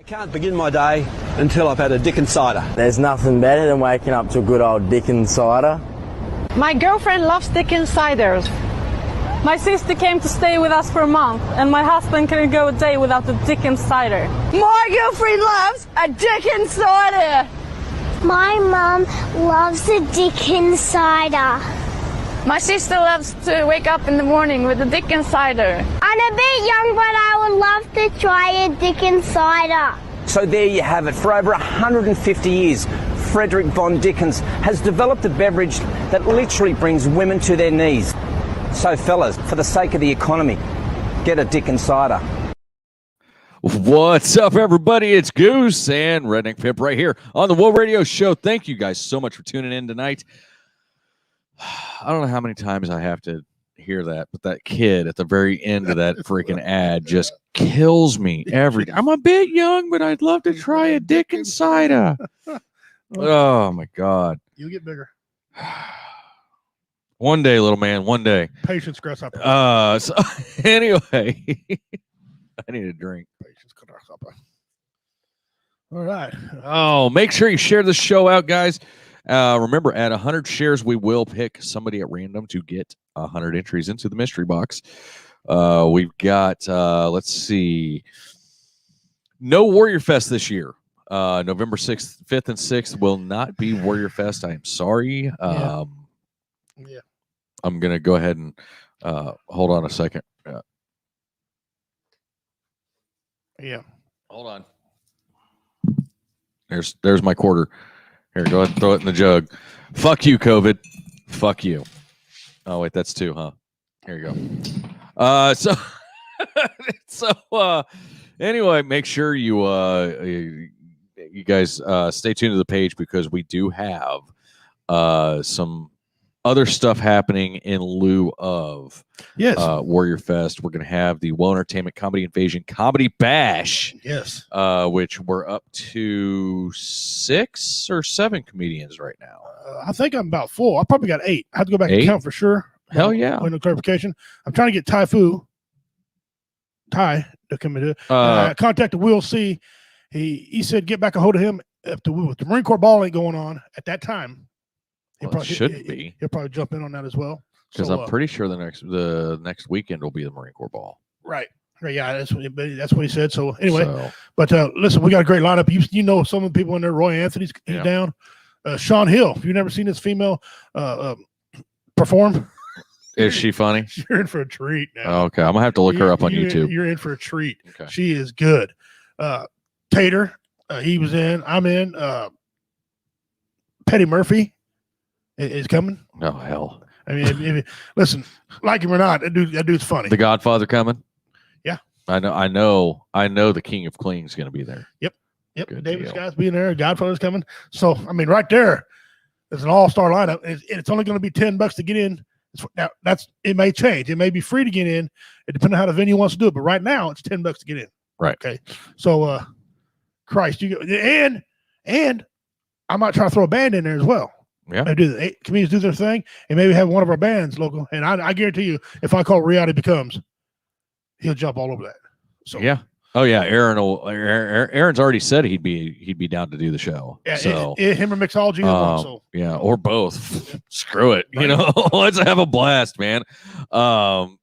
Can't begin my day until I've had a Dickens cider. There's nothing better than waking up to a good old Dickens cider. My girlfriend loves Dickens ciders. My sister came to stay with us for a month, and my husband couldn't go a day without the Dickens cider. My girlfriend loves a Dickens cider. My mum loves a Dickens cider. My sister loves to wake up in the morning with a Dickens cider. I'm a bit young, but I would love to try a Dickens cider. So there you have it. For over 150 years, Frederick von Dickens has developed a beverage that literally brings women to their knees. So fellas, for the sake of the economy, get a Dickens cider. What's up, everybody? It's Goose and Redneck Pimp right here on the Wool Radio Show. Thank you guys so much for tuning in tonight. I don't know how many times I have to hear that, but that kid at the very end of that freaking ad just kills me every time. I'm a bit young, but I'd love to try a Dickens cider. Oh, my God. You'll get bigger. One day, little man, one day. Patience, grasshopper. So anyway, I need a drink. Patience, grasshopper. All right. Oh, make sure you share the show out, guys. Remember, at 100 shares, we will pick somebody at random to get 100 entries into the mystery box. We've got, let's see, no Warrior Fest this year. November 6th, 5th, and 6th will not be Warrior Fest. I am sorry. Yeah. I'm going to go ahead and hold on a second. Yeah. Hold on. There's my quarter. Here, go ahead and throw it in the jug. Fuck you, COVID. Fuck you. Oh, wait, that's two, huh? Here you go. Anyway, make sure you guys stay tuned to the page because we do have some other stuff happening in lieu of Warrior Fest. We're going to have the Wool Entertainment Comedy Invasion Comedy Bash. Yes. Which we're up to 6 or 7 comedians right now. I think I'm about 4. I probably got 8. I have to go back and count for sure. Hell yeah. No clarification. I'm trying to get Ty to come into it. I contacted Will C. He said get back a hold of him if the Marine Corps ball ain't going on at that time. He'll probably jump in on that as well. Because I'm pretty sure the next weekend will be the Marine Corps ball. Right. Yeah, that's what he said. So anyway, but listen, we got a great lineup. You know some of the people in there. Roy Anthony's down. Sean Hill. If you've never seen this female perform, is she funny? You're in for a treat now. Oh, okay, I'm gonna have to look her up on YouTube. You're in for a treat. Okay. She is good. Tater, he was in. I'm in. Petty Murphy is coming. Oh hell! I mean, listen, like him or not, that dude's funny. The Godfather coming. Yeah, I know. The King of Clean is going to be there. Yep. Good David deal. Scott's being there. Godfather's coming. So I mean, right there, there's an all-star lineup. It's only going to be $10 to get in. Now it may change. It may be free to get in. It depends on how the venue wants to do it. But right now, it's $10 to get in. Right. Okay. So, Christ, and I might try to throw a band in there as well. Yeah. Comedians do their thing, and maybe have one of our bands local. And I guarantee you, if I call Reality Becomes, he'll jump all over that. So yeah. Oh yeah. Aaron's already said he'd be down to do the show. Yeah. So him or Mixology. Yeah, or both. Screw it. Right. Let's have a blast, man. I'm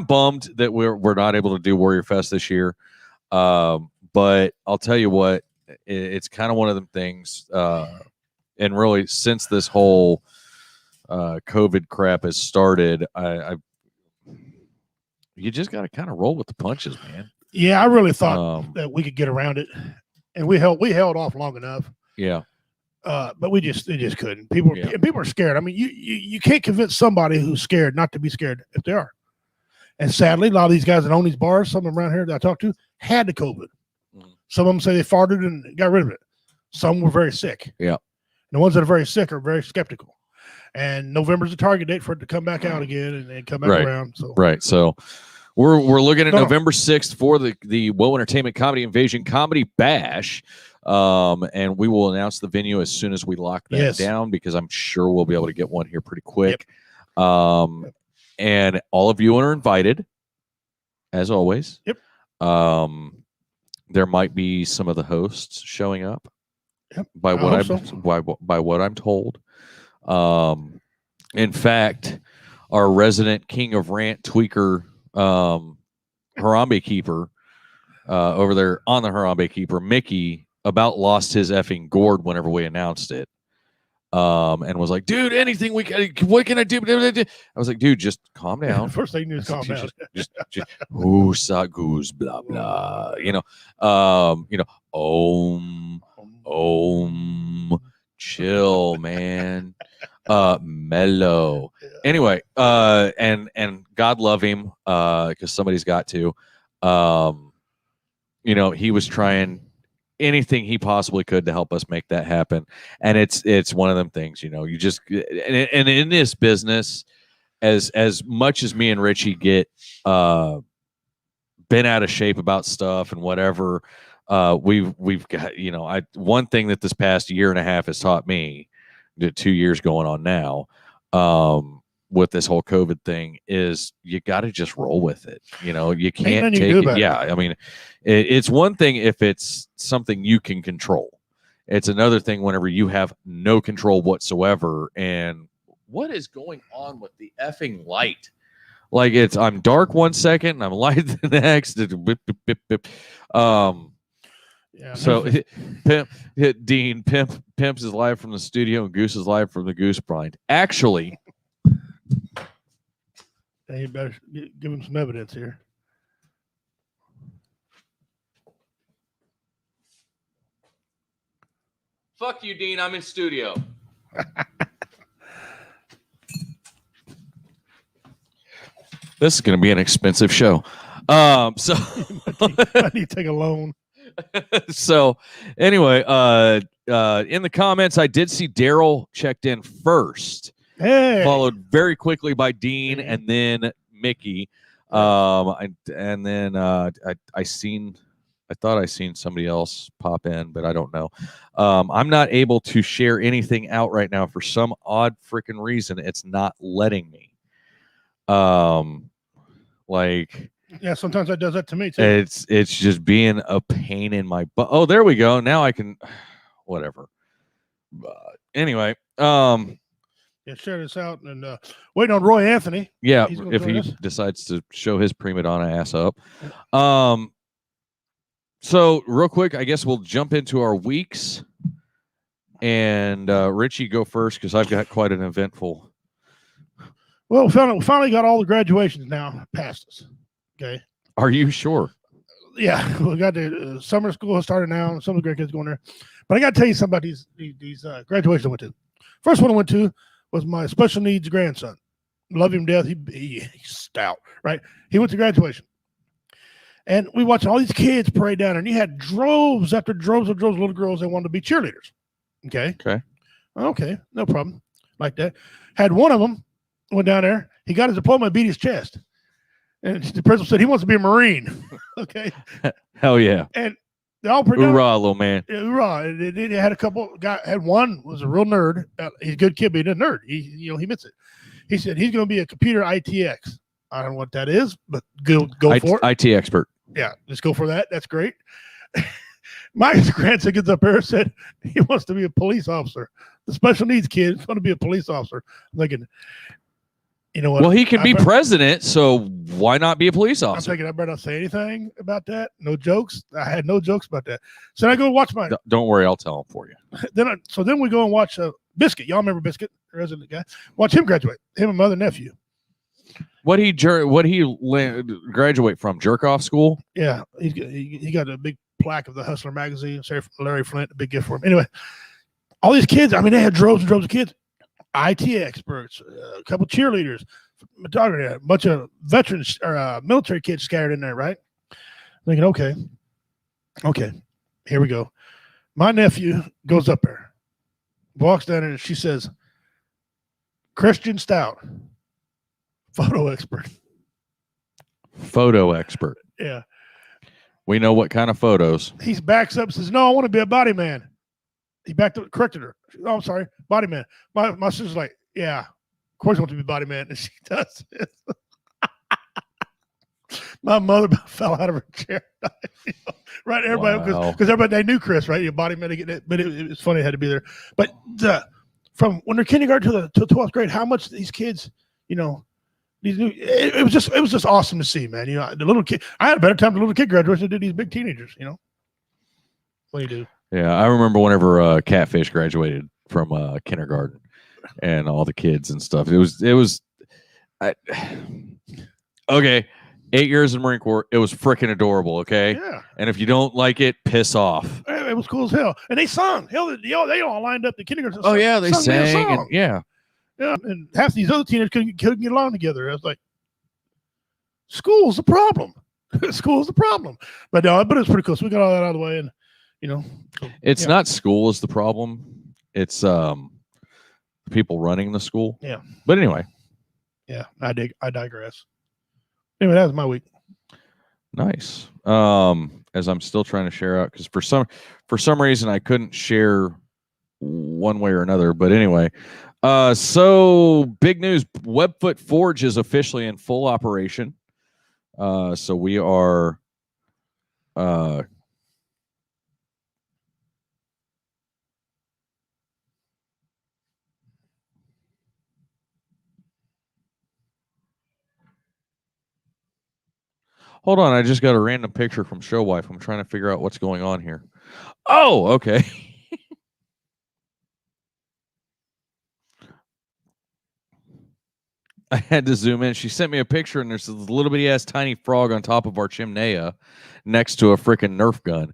bummed that we're not able to do Warrior Fest this year. But I'll tell you what. It's kind of one of them things, and really since this whole COVID crap has started, you just got to kind of roll with the punches, man. Yeah, I really thought that we could get around it, and we held off long enough. Yeah, but they just couldn't. People are scared. I mean, you can't convince somebody who's scared not to be scared if they are. And sadly, a lot of these guys that own these bars, some of them around here that I talked to, had the COVID. Some of them say they farted and got rid of it. Some were very sick. Yeah. And the ones that are very sick are very skeptical. And November's the target date for it to come back out again and come back around. So right. So we're looking at November 6th for the Wool Entertainment Comedy Invasion Comedy Bash. And we will announce the venue as soon as we lock that down because I'm sure we'll be able to get one here pretty quick. Yep. And all of you are invited, as always. Yep. There might be some of the hosts showing up. Yep, by what I'm told. In fact, our resident king of rant tweaker, Harambe Keeper, over there on the Harambe Keeper, Mickey, about lost his effing gourd whenever we announced it. And was like, dude, anything what can I do? I was like, dude, just calm down. First thing you do is calm down. Just whosa goose, blah blah. Chill, man. Mellow. Anyway, and God love him, because somebody's got to. He was trying anything he possibly could to help us make that happen, and it's one of them things. You just and in this business, as much as me and Richie get been out of shape about stuff and whatever, we've got, one thing that this past year and a half has taught me, 2 years going on now, with this whole COVID thing, is you got to just roll with it. You can't take it. Yeah. I mean, it's one thing if it's something you can control. It's another thing whenever you have no control whatsoever. And what is going on with the effing light? Like, I'm dark 1 second and I'm light the next. Yeah, so Pimps is live from the studio and Goose is live from the Goose Blind. Actually, you better give him some evidence here. Fuck you, Dean. I'm in studio. This is going to be an expensive show. So I need to take a loan. So anyway, in the comments, I did see Daryl checked in first. Hey. Followed very quickly by Dean and then Mickey. I thought I seen somebody else pop in, but I don't know. I'm not able to share anything out right now for some odd freaking reason. It's not letting me. Yeah, sometimes that does that to me too. It's just being a pain in my butt. Oh, there we go. Now I can, whatever. Anyway, yeah, share this out and waiting on Roy Anthony. Yeah, if he decides to show his prima donna ass up. So real quick, I guess we'll jump into our weeks, and Richie, go first because I've got quite an eventful. Well, we finally got all the graduations now past us. Okay. Are you sure? Yeah, we got the summer school started now, and some of the great kids going there. But I got to tell you something about these graduations I went to. First one I went to was my special needs grandson. Love him to death. He's stout, right? He went to graduation. And we watched all these kids parade down there, and you had droves after droves of little girls that wanted to be cheerleaders. Okay. Okay, no problem. Like that. Had one of them went down there. He got his diploma and beat his chest. And the principal said he wants to be a Marine. Okay. Hell yeah. And they all pretty hoorah, little man. Yeah, hoorah. They had a couple had one was a real nerd. He's a good kid, but he's a nerd. He admits it. He said he's going to be a computer ITX. I don't know what that is, but go for it. IT expert. Yeah, let's go for that. That's great. My grandson gets up there and said he wants to be a police officer. The special needs kid is going to be a police officer. I'm thinking, you know what? Well, he can be president, so why not be a police officer? I'm thinking I better not say anything about that. No jokes. I had no jokes about that. So I go watch my. Don't worry, I'll tell him for you. Then we go and watch Biscuit. Y'all remember Biscuit, the resident guy? Watch him graduate. Him and mother and nephew. What he graduate from? Jerk off school? Yeah, he got a big plaque of the Hustler magazine. Larry Flint, a big gift for him. Anyway, all these kids. I mean, they had droves and droves of kids. IT experts, a couple cheerleaders, a bunch of veterans or military kids scattered in there. Right? Thinking, okay, here we go. My nephew goes up there, walks down there, and she says, "Christian Stout." Photo expert. Yeah. We know what kind of photos. He backs up and says, "No, I want to be a body man." He backed up, corrected her. "Oh, I'm sorry, body man." My sister's like, "Yeah, of course I want to be body man." And she does it. My mother fell out of her chair. Right, everybody, because everybody, they knew Chris, right? Your body medic, but it was funny it had to be there. But from when they're kindergarten to 12th grade, how much these kids, these new, it was just awesome to see, man. The little kid, I had a better time the little kid graduates than did these big teenagers. What do you do? Yeah, I remember whenever Catfish graduated from kindergarten and all the kids and stuff. It was okay. 8 years in the Marine Corps, it was freaking adorable. Okay, yeah. And if you don't like it, piss off. It was cool as hell, and they sung. Hell, they all lined up the kindergarten. Oh yeah, they sang. And, yeah. And half these other teenagers couldn't get along together. I was like, school's the problem. School's the problem. But it's pretty cool. So we got all that out of the way, and it's not school is the problem. It's people running the school. Yeah. But anyway. Yeah, I digress. Anyway, that was my week. Nice. As I'm still trying to share out because for some reason I couldn't share one way or another. But anyway, so big news: Webfoot Forge is officially in full operation. So we are. Hold on, I just got a random picture from Showwife. I'm trying to figure out what's going on here. Oh, okay. I had to zoom in. She sent me a picture, and there's this little bitty ass tiny frog on top of our chimney next to a freaking Nerf gun.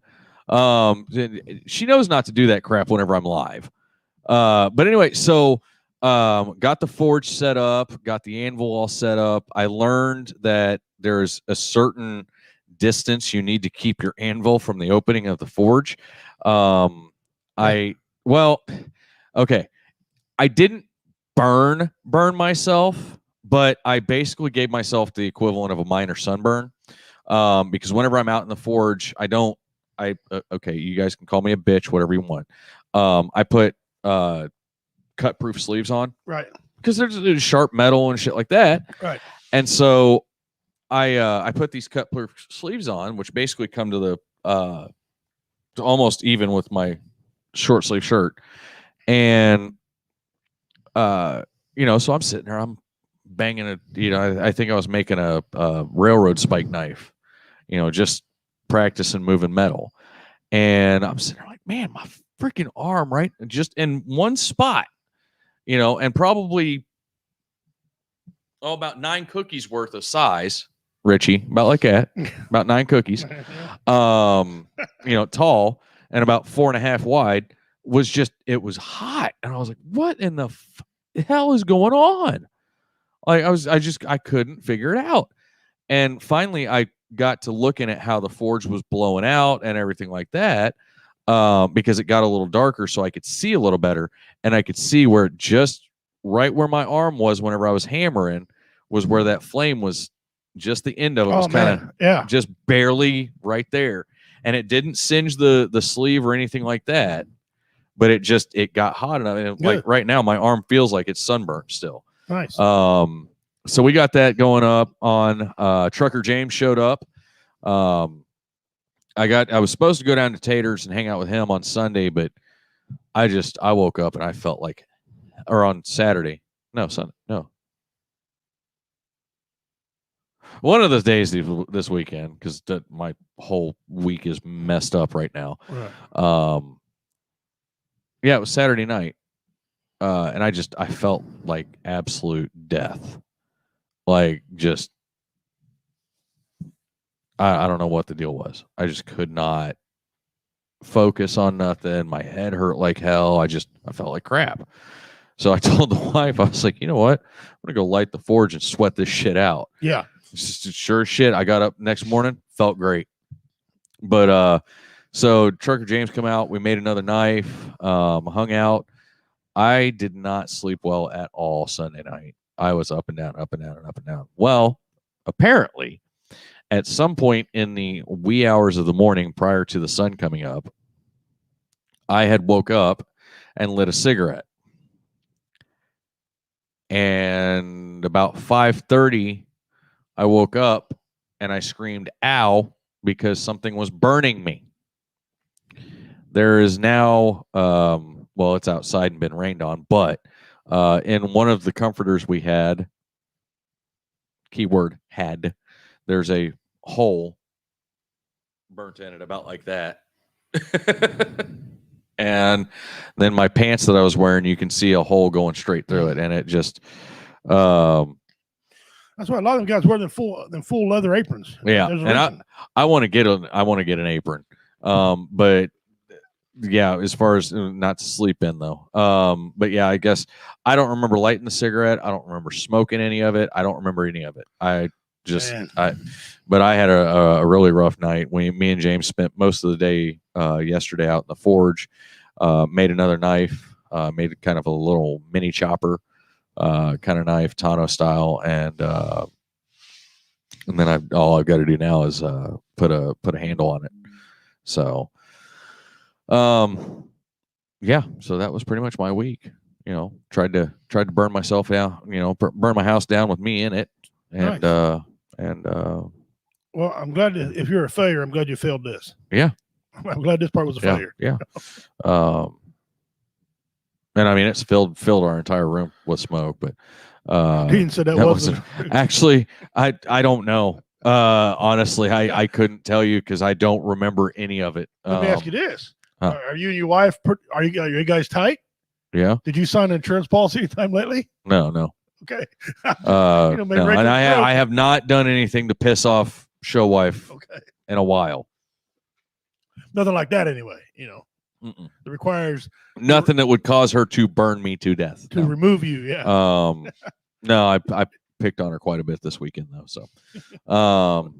She knows not to do that crap whenever I'm live. But anyway, so got the forge set up, got the anvil all set up. I learned that there's a certain distance you need to keep your anvil from the opening of the forge. Okay. I didn't burn myself, but I basically gave myself the equivalent of a minor sunburn. Because whenever I'm out in the forge, okay, you guys can call me a bitch, whatever you want. I put cut proof sleeves on, right? Because there's sharp metal and shit like that, right? And so I put these cut proof sleeves on, which basically come to the almost even with my short sleeve shirt, and so I'm sitting there, I'm banging I think I was making a railroad spike knife, just practicing moving metal, and I'm sitting there like, man, my freaking arm, right, just in one spot. And probably about 9 cookies worth of size, Richie, about like that, about 9 cookies, tall and about 4.5 wide. It was hot, and I was like, what in the hell is going on? Like I couldn't figure it out, and finally I got to looking at how the forge was blowing out and everything like that. Because it got a little darker, so I could see a little better, and I could see where just right where my arm was whenever I was hammering was where that flame was. Just the end of it was kind of just barely right there, and it didn't singe the sleeve or anything like that, but it got hot enough. And like right now, my arm feels like it's sunburned still. Nice. So we got that going up on. Trucker James showed up. I was supposed to go down to Tater's and hang out with him on Sunday, but I woke up and I felt like, or on Saturday, no, Sunday, no. One of those days this weekend, because my whole week is messed up right now. Right. It was Saturday night, and I felt like absolute death, like just. I don't know what the deal was. I just could not focus on nothing. My head hurt like hell. I felt like crap. So I told the wife, I was like, you know what? I'm going to go light the forge and sweat this shit out. Yeah. Just sure as shit. I got up next morning, felt great. But so Trucker James come out. We made another knife, hung out. I did not sleep well at all Sunday night. I was up and down, up and down, and up and down. Well, apparently, at some point in the wee hours of the morning prior to the sun coming up, I had woke up and lit a cigarette. And about 5:30, I woke up and I screamed, "Ow," because something was burning me. There is now, well, it's outside and been rained on, but in one of the comforters we had, keyword had, there's a hole burnt in it about like that. And then my pants that I was wearing, you can see a hole going straight through it, and it just that's why a lot of them guys wear them full leather aprons. Yeah, and I want to get an apron, but yeah, as far as not to sleep in though. But yeah, I guess I don't remember lighting the cigarette. I don't remember smoking any of it. I don't remember any of it. But I had a really rough night. Me and James spent most of the day yesterday out in the forge. Made another knife. Made kind of a little mini chopper kind of knife, Tano style, and then all I've got to do now is put a handle on it. So, yeah. So that was pretty much my week. You know, tried to burn myself down. You know, burn my house down with me in it, and nice. Well, I'm glad if you're a failure, I'm glad you failed this. Yeah. I'm glad this part was a failure. Yeah. And I mean, it's filled our entire room with smoke, but Dean said that wasn't actually. I don't know. Honestly, I couldn't tell you because I don't remember any of it. Let me ask you this: Are you and your wife? Are you guys tight? Yeah. Did you sign an insurance policy anytime lately? No. Okay. No, and I have not done anything to piss off show wife in a while. Nothing like that, anyway. You know, it requires nothing that would cause her to burn me to death. To remove you, yeah. No, I picked on her quite a bit this weekend though. So,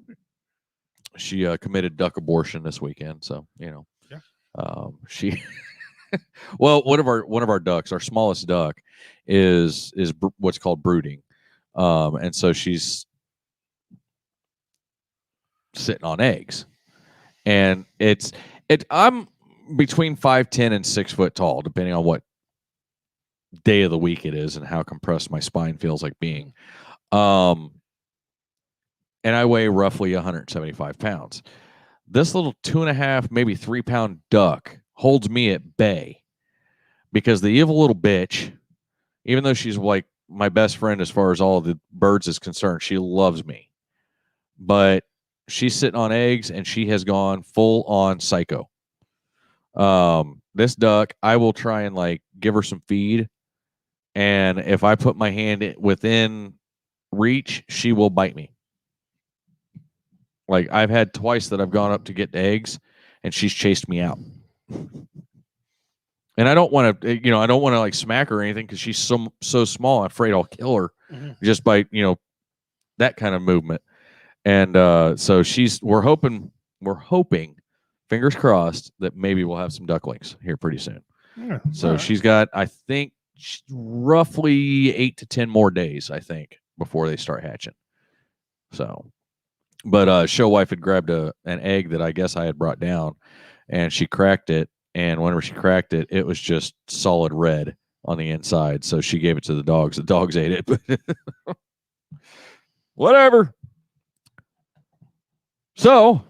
she committed duck abortion this weekend. So you know, she. Well, one of our ducks, our smallest duck, is what's called brooding, and so she's sitting on eggs, and I'm between 5'10" and 6 foot tall, depending on what day of the week it is and how compressed my spine feels like being. And I weigh roughly 175 pounds. This little 2.5, maybe 3 pound duck holds me at bay because the evil little bitch, even though she's like my best friend as far as all of the birds is concerned, she loves me. But she's sitting on eggs and she has gone full on psycho. This duck, I will try and like give her some feed, and if I put my hand within reach, she will bite me. Like I've had twice that I've gone up to get the eggs and she's chased me out. And I don't want to, I don't want to like smack her or anything because she's so small. I'm afraid I'll kill her just by, that kind of movement. And so we're hoping, fingers crossed, that maybe we'll have some ducklings here pretty soon. Yeah, so she's got, I think, roughly 8 to 10 more days, I think, before they start hatching. So, but show wife had grabbed an egg that I guess I had brought down, and she cracked it. And whenever she cracked it, it was just solid red on the inside. So she gave it to the dogs. The dogs ate it. Whatever. So,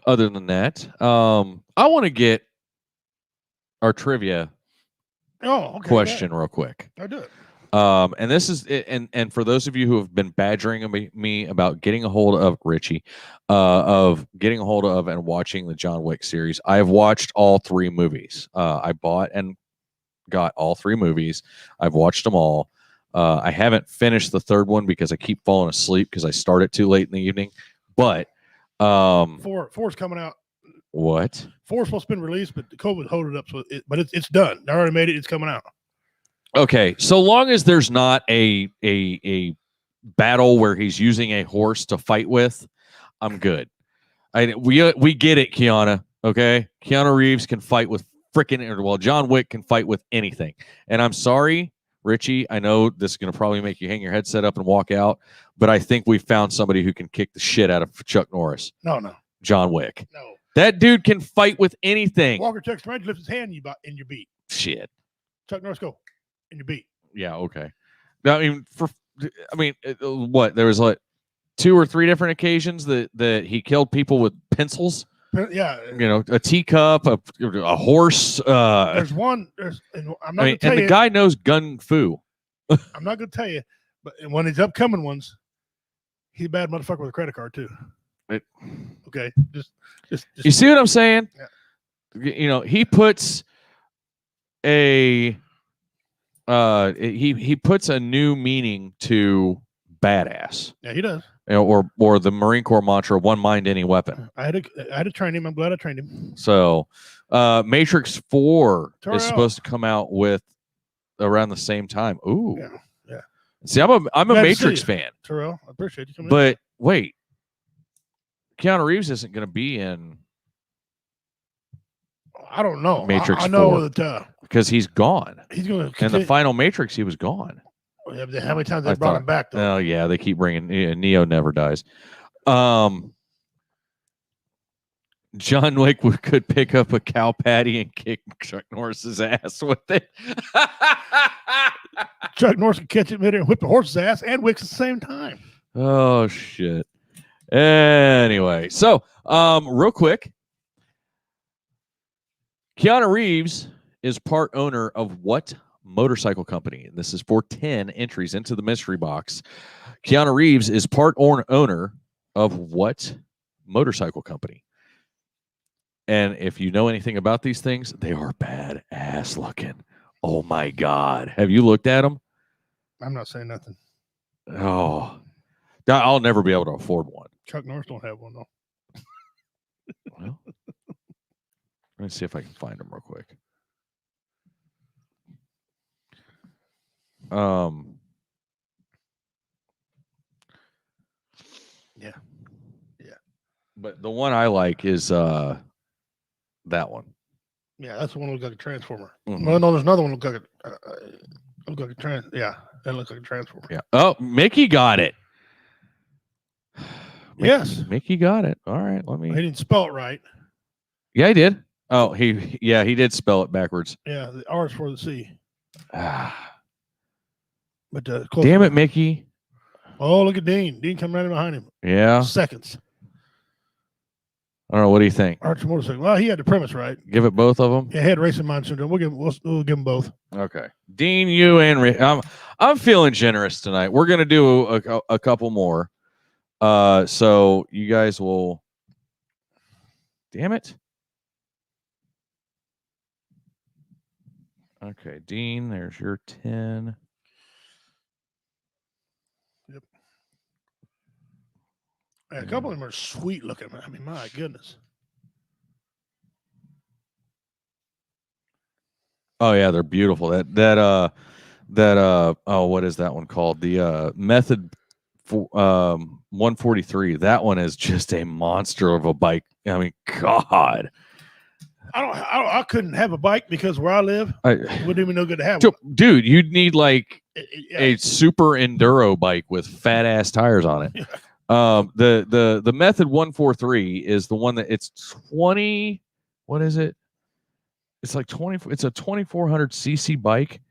other than that, I want to get our trivia question real quick. I do it. And this is and for those of you who have been badgering me about getting a hold of Richie, of getting a hold of and watching the John Wick series, I have watched all 3 movies. I bought and got all 3 movies. I've watched them all. I haven't finished the 3rd one because I keep falling asleep because I start it too late in the evening. But 4's coming out. What? 4's supposed to be released, but the COVID hold it up. So but it's done. They already made it. It's coming out. Okay, so long as there's not a battle where he's using a horse to fight with, I'm good. We get it, Keanu. Okay, Keanu Reeves can fight with John Wick can fight with anything. And I'm sorry, Richie. I know this is going to probably make you hang your headset up and walk out, but I think we found somebody who can kick the shit out of Chuck Norris. No. John Wick. No. That dude can fight with anything. Walker Texas Ranger lifts his hand in your beat. Shit. Chuck Norris, go. In your beat. Yeah, okay. I mean, what? There was like 2 or 3 different occasions that he killed people with pencils. Yeah, a teacup, a horse. there's one. I'm not gonna tell and you. the guy knows gun fu. I'm not gonna tell you, but one of these upcoming ones, he's a bad motherfucker with a credit card too. Okay, just you see what I'm saying? Yeah. He puts he puts a new meaning to badass. Yeah, he does. Or the Marine Corps mantra, one mind, any weapon. I had to train him. I'm glad I trained him. So, Matrix 4 Terrell. is supposed to come out with around the same time. Ooh, yeah. See, I'm a Glad to Matrix see you, fan. Terrell, I appreciate you coming. But wait, Keanu Reeves isn't going to be in. I don't know. Matrix I know 4, that because he's gone. he's going to. In the final Matrix, he was gone. How many times they brought him back? Though? Oh yeah, they keep bringing. Neo never dies. John Wick could pick up a cow patty and kick Chuck Norris's ass with it. Chuck Norris could catch it midair and whip the horse's ass and Wick's at the same time. Oh shit. Anyway, so real quick, Keanu Reeves is part owner of what motorcycle company? And this is for 10 entries into the mystery box. Keanu Reeves is part owner of what motorcycle company? And if you know anything about these things, they are badass looking. Oh my God. Have you looked at them? I'm not saying nothing. Oh, I'll never be able to afford one. Chuck Norris don't have one though. Well, let me see if I can find them real quick. Yeah. But the one I like is that one. Yeah, that's the one that looks like a transformer. Mhm. Well, no, there's another one that looks like a Yeah, that looks like a transformer. Yeah. Oh, Mickey got it. Yes, Mickey got it. All right, let me. he didn't spell it right. Yeah, he did. Oh, he did spell it backwards. Yeah, the R is for the C. But close Damn enough. it, Mickey. Oh, look at Dean. Dean coming right in behind him. Yeah. Seconds. I don't know. What do you think? Archer motorcycle. Well, he had the premise right. Give it both of them. Yeah, he had racing mind syndrome. We'll give them both. Okay. Dean, you and I'm feeling generous tonight. We're gonna do a couple more. So you guys will. Damn it. Okay, Dean. There's your 10. Yep. A couple of them are sweet looking. I mean, my goodness. Oh yeah, they're beautiful. What is that one called? The Method 143. That one is just a monster of a bike. I mean, God. I couldn't have a bike because where I live, it wouldn't even no good to have one. Dude, you'd need like Yeah. a super enduro bike with fat ass tires on it. The Method 143 is the one that it's 20. What is it? It's like 20. It's a 2400 cc bike,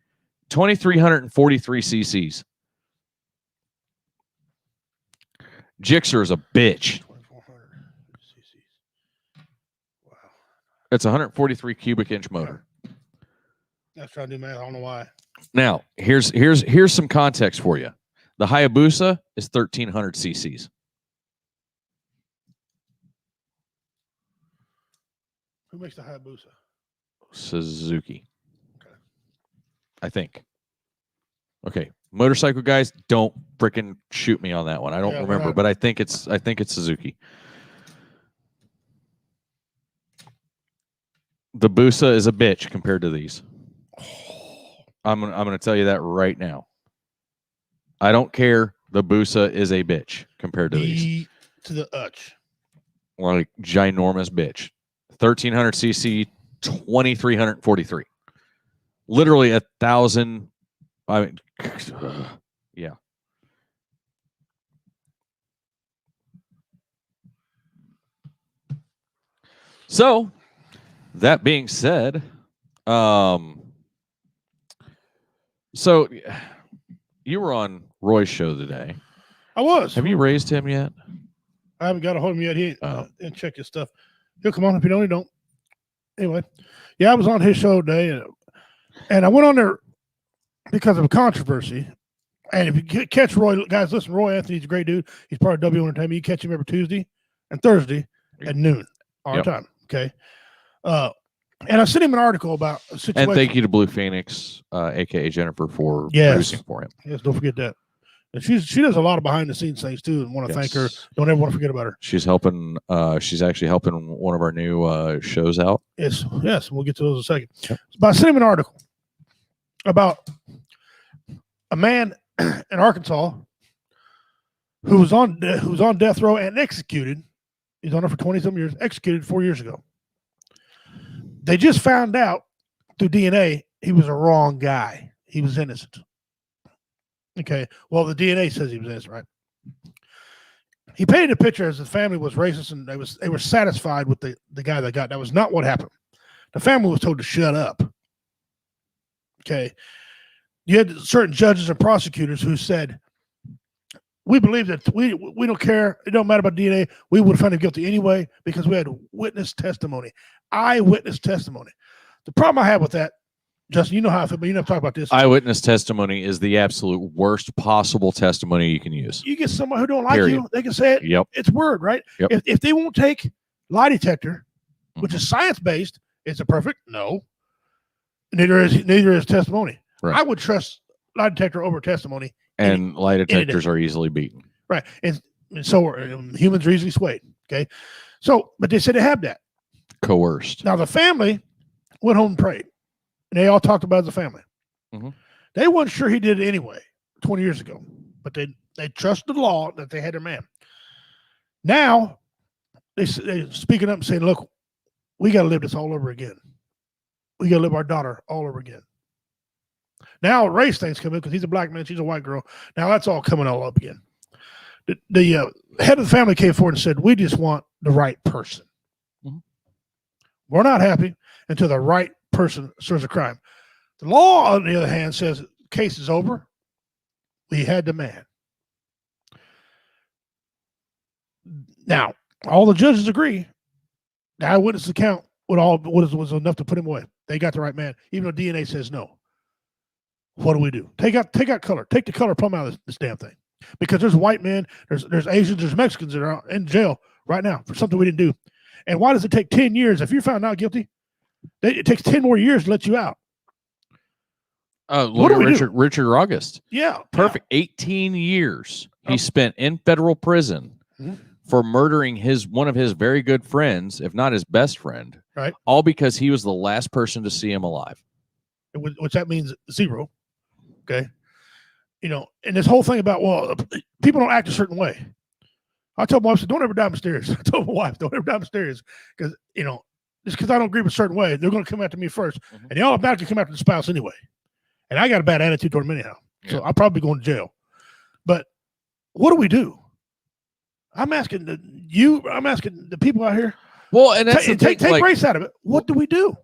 2343 cc's. Gixxer is a bitch. 2400 cc's. Wow. It's a 143 cubic inch motor. That's trying to do math. I don't know why. Now, here's some context for you. The Hayabusa is 1300 cc's. Who makes the Hayabusa? Suzuki. Okay. I think. Okay. Motorcycle guys, don't freaking shoot me on that one. I don't remember, but I think it's Suzuki. The Busa is a bitch compared to these. I'm gonna tell you that right now. I don't care. The Busa is a bitch compared to these. To the Utch. Like ginormous bitch. 1300 cc, 2343. Literally 1,000. I mean, yeah. So, that being said, so you were on Roy's show today. I was. Have you raised him yet? I haven't got a hold of him yet. He didn't check his stuff. He'll come on if you don't. He don't. Anyway, yeah, I was on his show today, and I went on there because of a controversy. And if you catch Roy, guys, listen, Roy Anthony's a great dude. He's part of W Entertainment. You catch him every Tuesday and Thursday at noon, our time. Okay. And I sent him an article about a situation. And thank you to Blue Phoenix, aka Jennifer, for producing for him. Yes, don't forget that. And she does a lot of behind the scenes things too, and want to thank her. Don't ever want to forget about her. She's helping. She's actually helping one of our new shows out. Yes. We'll get to those in a second. Yep. But I sent him an article about a man in Arkansas who was on death row and executed. He's on it for 20-some years. Executed 4 years ago. They just found out through DNA he was a wrong guy. He was innocent. Okay. Well, the DNA says he was innocent, right? He painted a picture as the family was racist and they were satisfied with the guy they got. That was not what happened. The family was told to shut up. Okay. You had certain judges and prosecutors who said, we believe that we don't care. It don't matter about DNA. We would have found him guilty anyway because we had witness testimony, eyewitness testimony. The problem I have with that, Justin, you know how I feel, but you never talk about this. Eyewitness testimony is the absolute worst possible testimony you can use. You get somebody who don't like you, they can say it. Yep. It's word, right? Yep. If they won't take lie detector, which is science-based, is it perfect? No. Neither is testimony. Right. I would trust lie detector over testimony. And lie detectors are easily beaten. Right. And so humans are easily swayed. Okay. So, but they said they have that. Coerced. Now, the family went home and prayed. And they all talked about it as a family. Mm-hmm. They weren't sure he did it anyway 20 years ago. But they trusted the law that they had their man. Now, they're speaking up and saying, look, we got to live this all over again. We got to live our daughter all over again. Now race things come in because he's a black man, she's a white girl. Now that's all coming all up again. The head of the family came forward and said, we just want the right person. Mm-hmm. We're not happy until the right person serves a crime. The law, on the other hand, says case is over. We had the man. Now, all the judges agree. The eyewitness account was enough to put him away. They got the right man, even though DNA says no. What do we do? Take out color. Take the color plumb out of this damn thing. Because there's white men, there's Asians, there's Mexicans that are in jail right now for something we didn't do. And why does it take 10 years? If you're found not guilty, it takes 10 more years to let you out. Look at Richard August. Yeah. Perfect. Yeah. 18 years he spent in federal prison for murdering one of his very good friends, if not his best friend. Right. All because he was the last person to see him alive. Which that means 0. Okay. And this whole thing about, well, people don't act a certain way. I told my wife, don't ever die mysterious. I told my wife, don't ever die mysterious. Because, just because I don't agree with a certain way, they're going to come after me first. Mm-hmm. And they all about to come after the spouse anyway. And I got a bad attitude toward them anyhow. Yeah. So I'll probably go to jail. But what do we do? I'm asking the people out here. Well, and that's take race out of it. What do we do?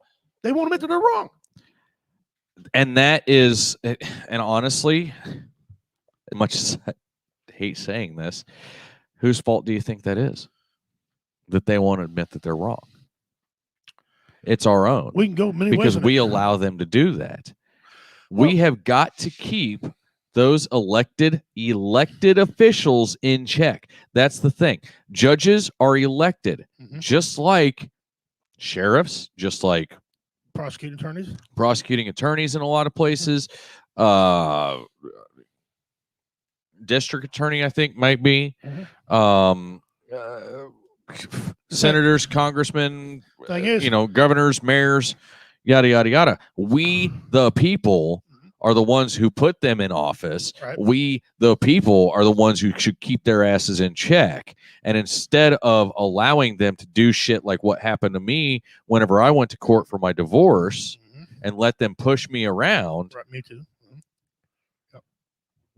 They won't admit that they're wrong. And that is, and honestly, as much as I hate saying this, whose fault do you think that is? That they won't admit that they're wrong. It's our own. We can go many ways because we allow them to do that. We have got to keep those elected officials in check. That's the thing. Judges are elected, just like sheriffs, just like prosecuting attorneys in a lot of places. District attorney, I think, might be. Senators, congressmen, governors, mayors, yada, yada, yada. We, the people, are the ones who put them in office. Right. We, the people, are the ones who should keep their asses in check. And instead of allowing them to do shit like what happened to me whenever I went to court for my divorce and let them push me around. Right, me too. Yep.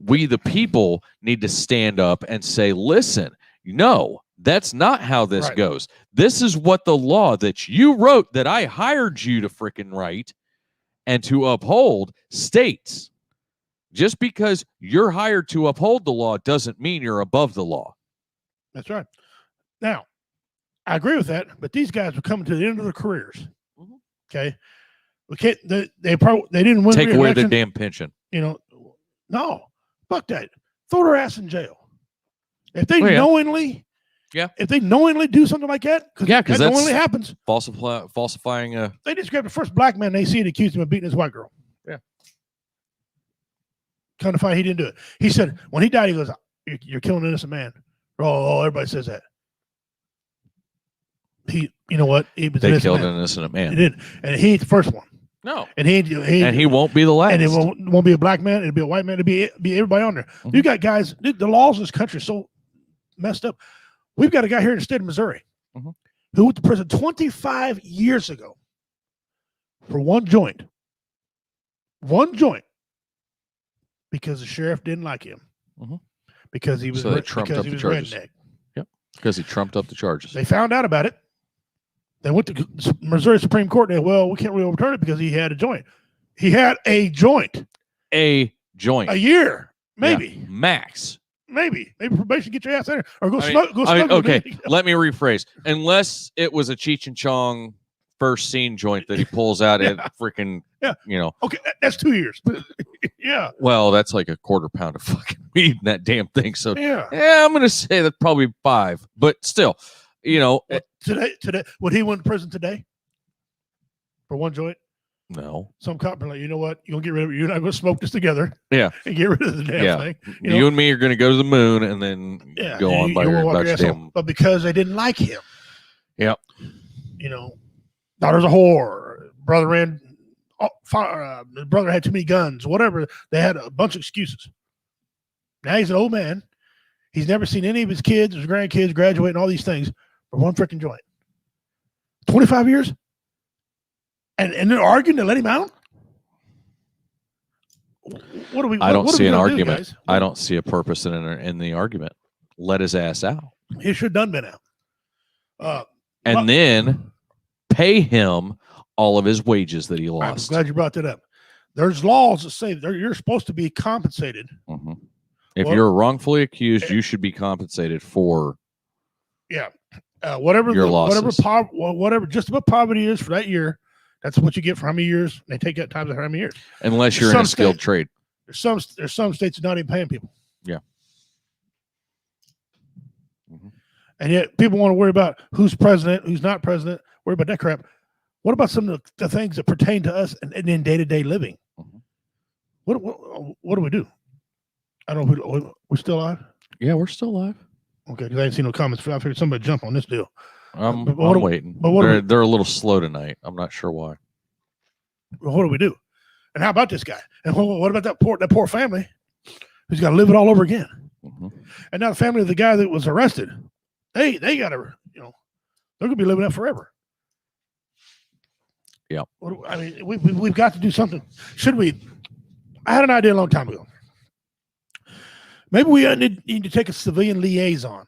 We, the people, need to stand up and say, listen, no, that's not how this goes. This is what the law that you wrote that I hired you to frickin' write and to uphold states. Just because you're hired to uphold the law doesn't mean you're above the law. That's right. Now, I agree with that, but these guys are coming to the end of their careers. Okay, we can't. They didn't win. Take away their damn pension. You know, no, fuck that. Throw their ass in jail. If they knowingly, if they knowingly do something like that, because that knowingly happens. Falsifying They just grabbed the first black man they see and accused him of beating his white girl. Yeah. Kind of find he didn't do it. He said when he died, he goes, "You're killing an innocent man." Oh, everybody says that. You know what? They killed an innocent man. He did, and he ain't the first one. No, and he won't be the last. And it won't be a black man. It'll be a white man. It'll be everybody on there. You got guys. The laws in this country are so messed up. We've got a guy here in the state of Missouri who went to prison 25 years ago for one joint. One joint, because the sheriff didn't like him. Because he was redneck. Yep. Because he trumped up the charges. They found out about it. They went to Missouri Supreme Court. And we can't really overturn it because he had a joint. He had a joint. A year, maybe. Yeah, max. Maybe probation, get your ass in there, or go smoke. Okay, let me rephrase. Unless it was a Cheech and Chong first scene joint that he pulls out at freaking, Okay, that's 2 years. Yeah. Well, that's like a quarter pound of fucking weed in that damn thing. So yeah, I'm gonna say that's probably 5, but still, today would he went to prison today for one joint? No. Some cop are like, you know what? You're gonna get rid of it. You're not gonna smoke this together. Yeah. And get rid of the damn thing. You and me are gonna go to the moon and then go on by your damn. But because they didn't like him. Yep. Daughter's a whore. Brother brother had too many guns. Whatever. They had a bunch of excuses. Now he's an old man. He's never seen any of his kids, his grandkids graduate, and all these things for one freaking joint. 25 years. And they're arguing to let him out? What do we? I don't see an argument. Guys? I don't see a purpose in the argument. Let his ass out. He should have done been out. And then pay him all of his wages that he lost. I'm glad you brought that up. There's laws that say you're supposed to be compensated. If you're wrongfully accused, you should be compensated for. Yeah, whatever your losses. Whatever just about poverty is for that year. That's what you get for how many years. They take that times how many years. Unless you're in a skilled trade. There's some states that not even paying people. Yeah. And yet people want to worry about who's president, who's not president, worry about that crap. What about some of the things that pertain to us and in day-to-day living? What do we do? I don't know. We're still alive? Yeah, we're still alive. Okay, because I ain't seen no comments. I figured somebody jump on this deal. I'm waiting. But they're a little slow tonight. I'm not sure why. Well, what do we do? And how about this guy? And what about that poor family who's got to live it all over again? And now the family of the guy that was arrested, they got to, they're going to be living that forever. Yeah. I mean, we've got to do something. Should we? I had an idea a long time ago. Maybe we need to take a civilian liaison,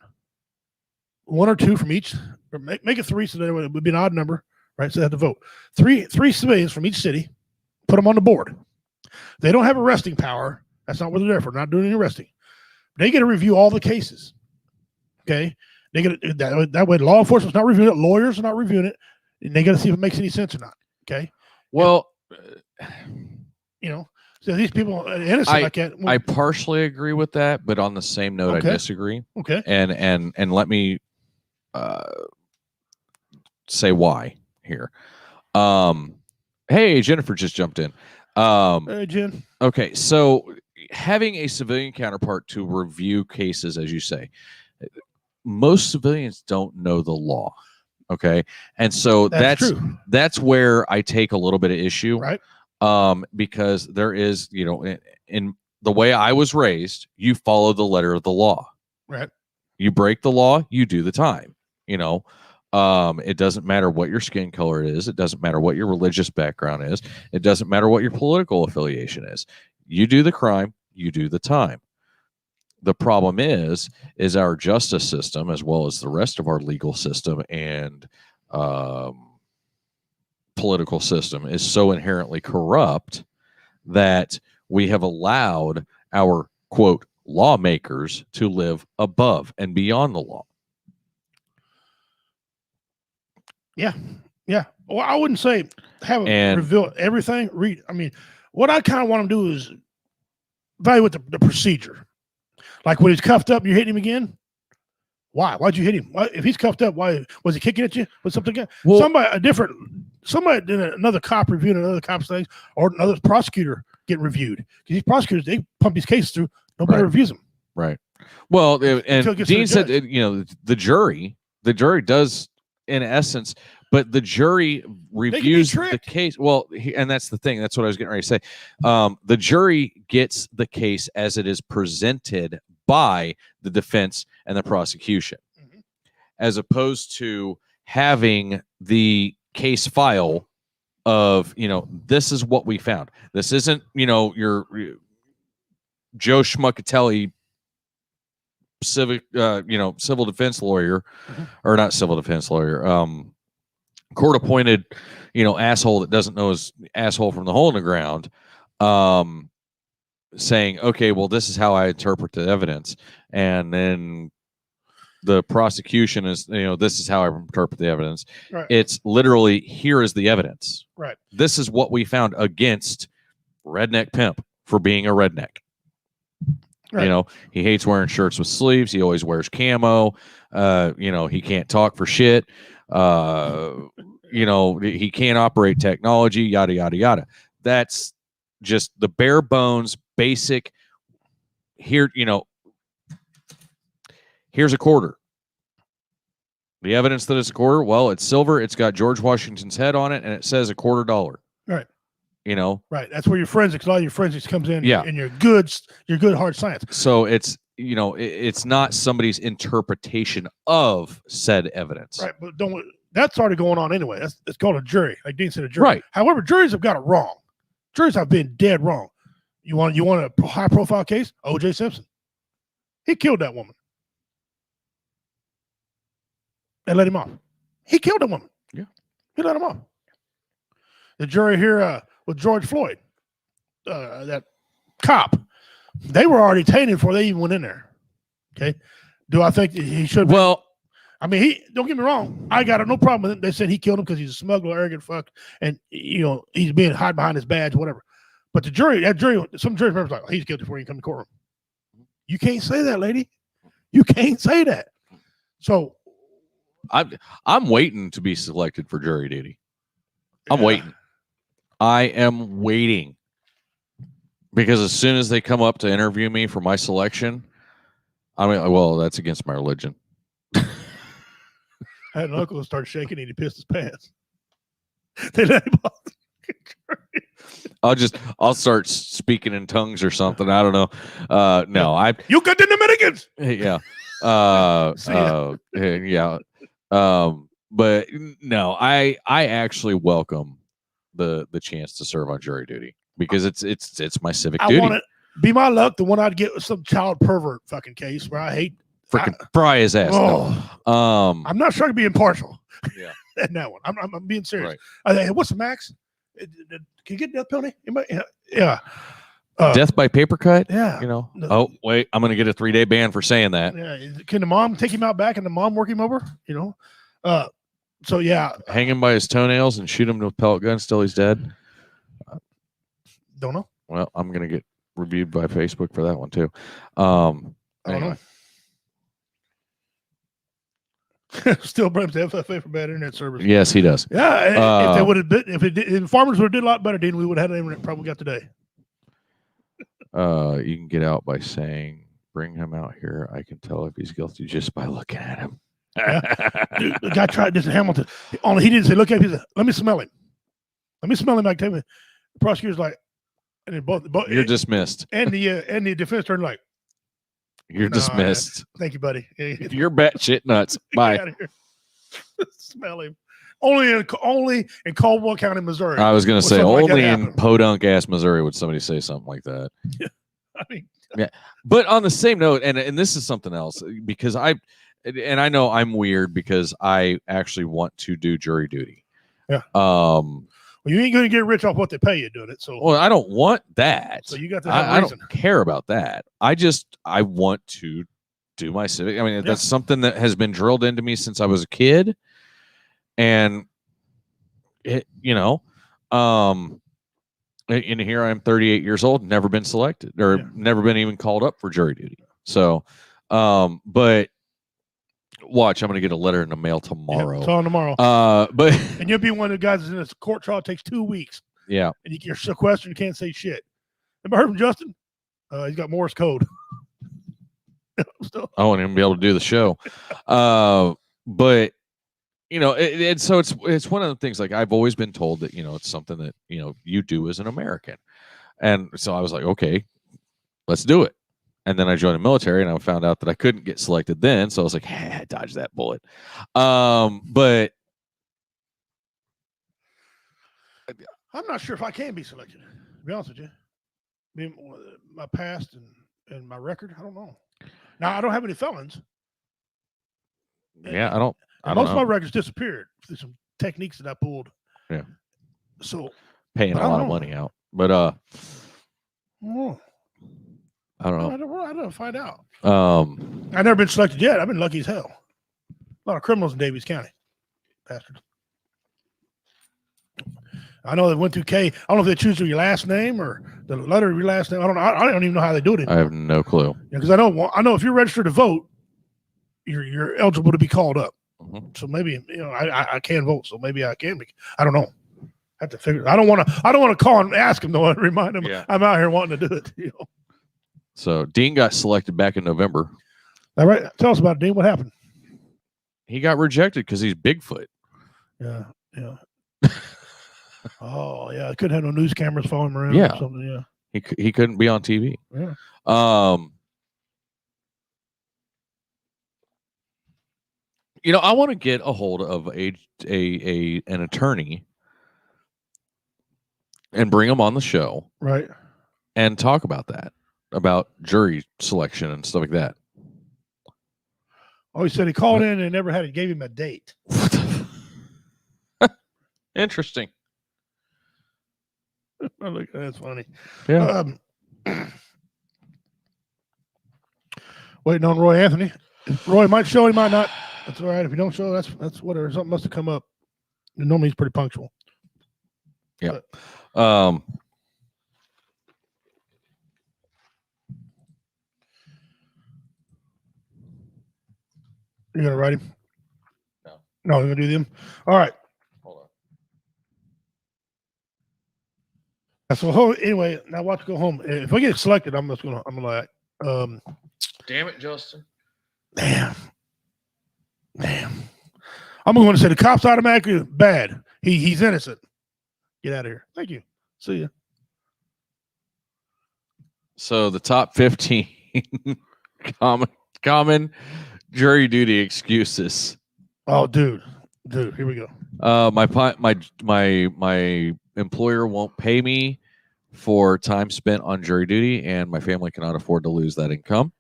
1 or 2 from each. Or make it 3, so that it would be an odd number, right? So they have to vote. 3 civilians from each city, put them on the board. They don't have arresting power. That's not what they're there for. They're not doing any arresting. They get to review all the cases. Okay, they get that way. Law enforcement's not reviewing it. Lawyers are not reviewing it, and they got to see if it makes any sense or not. Okay. Well, so these people innocent like that. I partially agree with that, but on the same note, I disagree. Okay. And let me say why here. Hey, Jennifer just jumped in. Hey, Jen. Okay, so having a civilian counterpart to review cases, as you say, most civilians don't know the law. Okay, and so that's where I take a little bit of issue, right? Because there is, in the way I was raised, you follow the letter of the law. Right. You break the law, you do the time. It doesn't matter what your skin color is. It doesn't matter what your religious background is. It doesn't matter what your political affiliation is. You do the crime, you do the time. The problem is our justice system, as well as the rest of our legal system and political system, is so inherently corrupt that we have allowed our, quote, lawmakers to live above and beyond the law. Yeah. Well, I wouldn't say have them reveal everything. What I kind of want to do is evaluate the procedure. Like when he's cuffed up, and you hit him again. Why? Why'd you hit him? If he's cuffed up, why was he kicking at you? Was something? Well, somebody did another cop reviewing another cop's things, or another prosecutor getting reviewed. Because these prosecutors, they pump these cases through. Nobody reviews them. Right. Well, and Dean said, the jury does, in essence, but the jury reviews the case. Well, and that's the thing. That's what I was getting ready to say. The jury gets the case as it is presented by the defense and the prosecution, as opposed to having the case file of, this is what we found. This isn't, your Joe Schmuckatelli civil defense lawyer, or not civil defense lawyer, court appointed, asshole that doesn't know his asshole from the hole in the ground, saying, okay, well, this is how I interpret the evidence. And then the prosecution is, this is how I interpret the evidence. Right. It's literally, here is the evidence. Right. This is what we found against Redneck Pimp for being a redneck. Right. He hates wearing shirts with sleeves. He always wears camo. He can't talk for shit. He can't operate technology, yada, yada, yada. That's just the bare bones, basic. Here, here's a quarter. The evidence that it's a quarter, well, it's silver. It's got George Washington's head on it, and it says $quarter. Right. Right. That's where a lot of your forensics comes in. Yeah. And your good hard science. So it's, it's not somebody's interpretation of said evidence. Right. But that's already going on anyway. It's called a jury. Like Dean said, a jury. Right. However, juries have got it wrong. Juries have been dead wrong. You want a high profile case? O.J. Simpson. He killed that woman. And let him off. He killed that woman. Yeah. He let him off. The jury here with George Floyd, that cop, they were already tainted before they even went in there. Okay. Do I think he should? Well, don't get me wrong. I got no problem with it. They said he killed him because he's a smuggler, arrogant fuck, and he's being hide behind his badge, whatever. But some jury members like, he's guilty before he come to courtroom. You can't say that, lady. You can't say that. So I'm waiting to be selected for jury duty. I'm waiting. I am waiting, because as soon as they come up to interview me for my selection, well, that's against my religion. I had an uncle who started shaking and he pissed his pants. They let him off. I'll start speaking in tongues or something. I don't know. No, you got the Dominicans. Yeah. Yeah. But no, I actually welcome the chance to serve on jury duty, because it's my civic duty. I want it be my luck. The one I'd get was some child pervert fucking case where I hate freaking fry his ass. Oh, no. I'm not trying to be impartial. Yeah. In that one, I'm being serious. Right. What's the max? Can you get death penalty? Yeah. Death by paper cut? Yeah. Oh, wait, I'm going to get a 3-day ban for saying that. Yeah. Can the mom take him out back and the mom work him over? So, yeah. Hang him by his toenails and shoot him with a pellet gun till he's dead? Don't know. Well, I'm going to get reviewed by Facebook for that one, too. I don't know. Still blames the FFA for bad internet service. Yes, he does. Yeah, if they would have been, if farmers would have did a lot better, Dean, we would have had an internet problem we got today. You can get out by saying, "Bring him out here. I can tell if he's guilty just by looking at him." Dude, the guy tried this in Hamilton. Only he didn't say, "Look at him." He said, "Let me smell him. Let me smell him." Like, tell me. The prosecutor's like, and then both you're dismissed. And the defense attorney like, you're dismissed. Thank you, buddy. You're batshit nuts. Bye. Smell him. Only in Caldwell County, Missouri. I was going to say only in podunk ass Missouri would somebody say something like that. Yeah. But on the same note, and this is something else, because I know I'm weird because I actually want to do jury duty. Yeah. Well, Well, you ain't going to get rich off what they pay you doing it. So, well, I don't want that. So you got to have a I reason. don't care about that. I want to do my civic. I mean, that's something that has been drilled into me since I was a kid, and it, and here I am, 38 years old, never been selected or never been even called up for jury duty. So, but watch, I'm going to get a letter in the mail tomorrow. It's on tomorrow. And you'll be one of the guys that's in this court trial. It takes 2 weeks. Yeah. And you're sequestered. You can't say shit. Ever heard from Justin? He's got Morse code. I won't even be able to do the show. But so it's one of the things, like, I've always been told that, it's something that, you do as an American. And so I was like, okay, let's do it. And then I joined the military and I found out that I couldn't get selected then. So I was like, hey, dodge that bullet. But I'm not sure if I can be selected, to be honest with you. I mean, my past and my record, I don't know. Now, I don't have any felons. Yeah, I don't most know. of my records disappeared through some techniques that I pulled. Yeah. So paying a lot of money out. But oh, I don't know. I don't find out. I've never been selected yet. I've been lucky as hell. A lot of criminals in Davies County. Bastards. I know they went through K. I don't know if they choose your last name or the letter of your last name. I don't know. I don't even know how they do it anymore. I have no clue. Because I know if you're registered to vote, you're eligible to be called up. Mm-hmm. So maybe I can vote. So maybe I can be. I don't know. I have to figure. I don't want to call and ask him though and remind him I'm out here wanting to do it. So Dean got selected back in November. All right. Tell us about it, Dean. What happened? He got rejected because he's Bigfoot. Yeah. Oh yeah, I couldn't have no news cameras following him around. Yeah. Or something. Yeah. He couldn't be on TV. Yeah. I want to get a hold of an attorney and bring him on the show, right? And talk about that, about jury selection and stuff like that. Oh, he said he called in and never gave him a date. Interesting. Oh, look, that's funny. Yeah. Waiting on Roy Anthony. Roy might show, he might not. That's all right. If you don't show, that's whatever. Something must have come up. Normally he's pretty punctual. Yeah. But, you're gonna write him? No, you're gonna do them. All right. Hold on. So anyway, now watch go home. If I get selected, I'm like, damn it, Justin. Damn. I'm going to say the cops automatically bad. He's innocent. Get out of here. Thank you. See ya. So the top 15 common jury duty excuses. Oh, dude, here we go. My employer won't pay me for time spent on jury duty, and my family cannot afford to lose that income.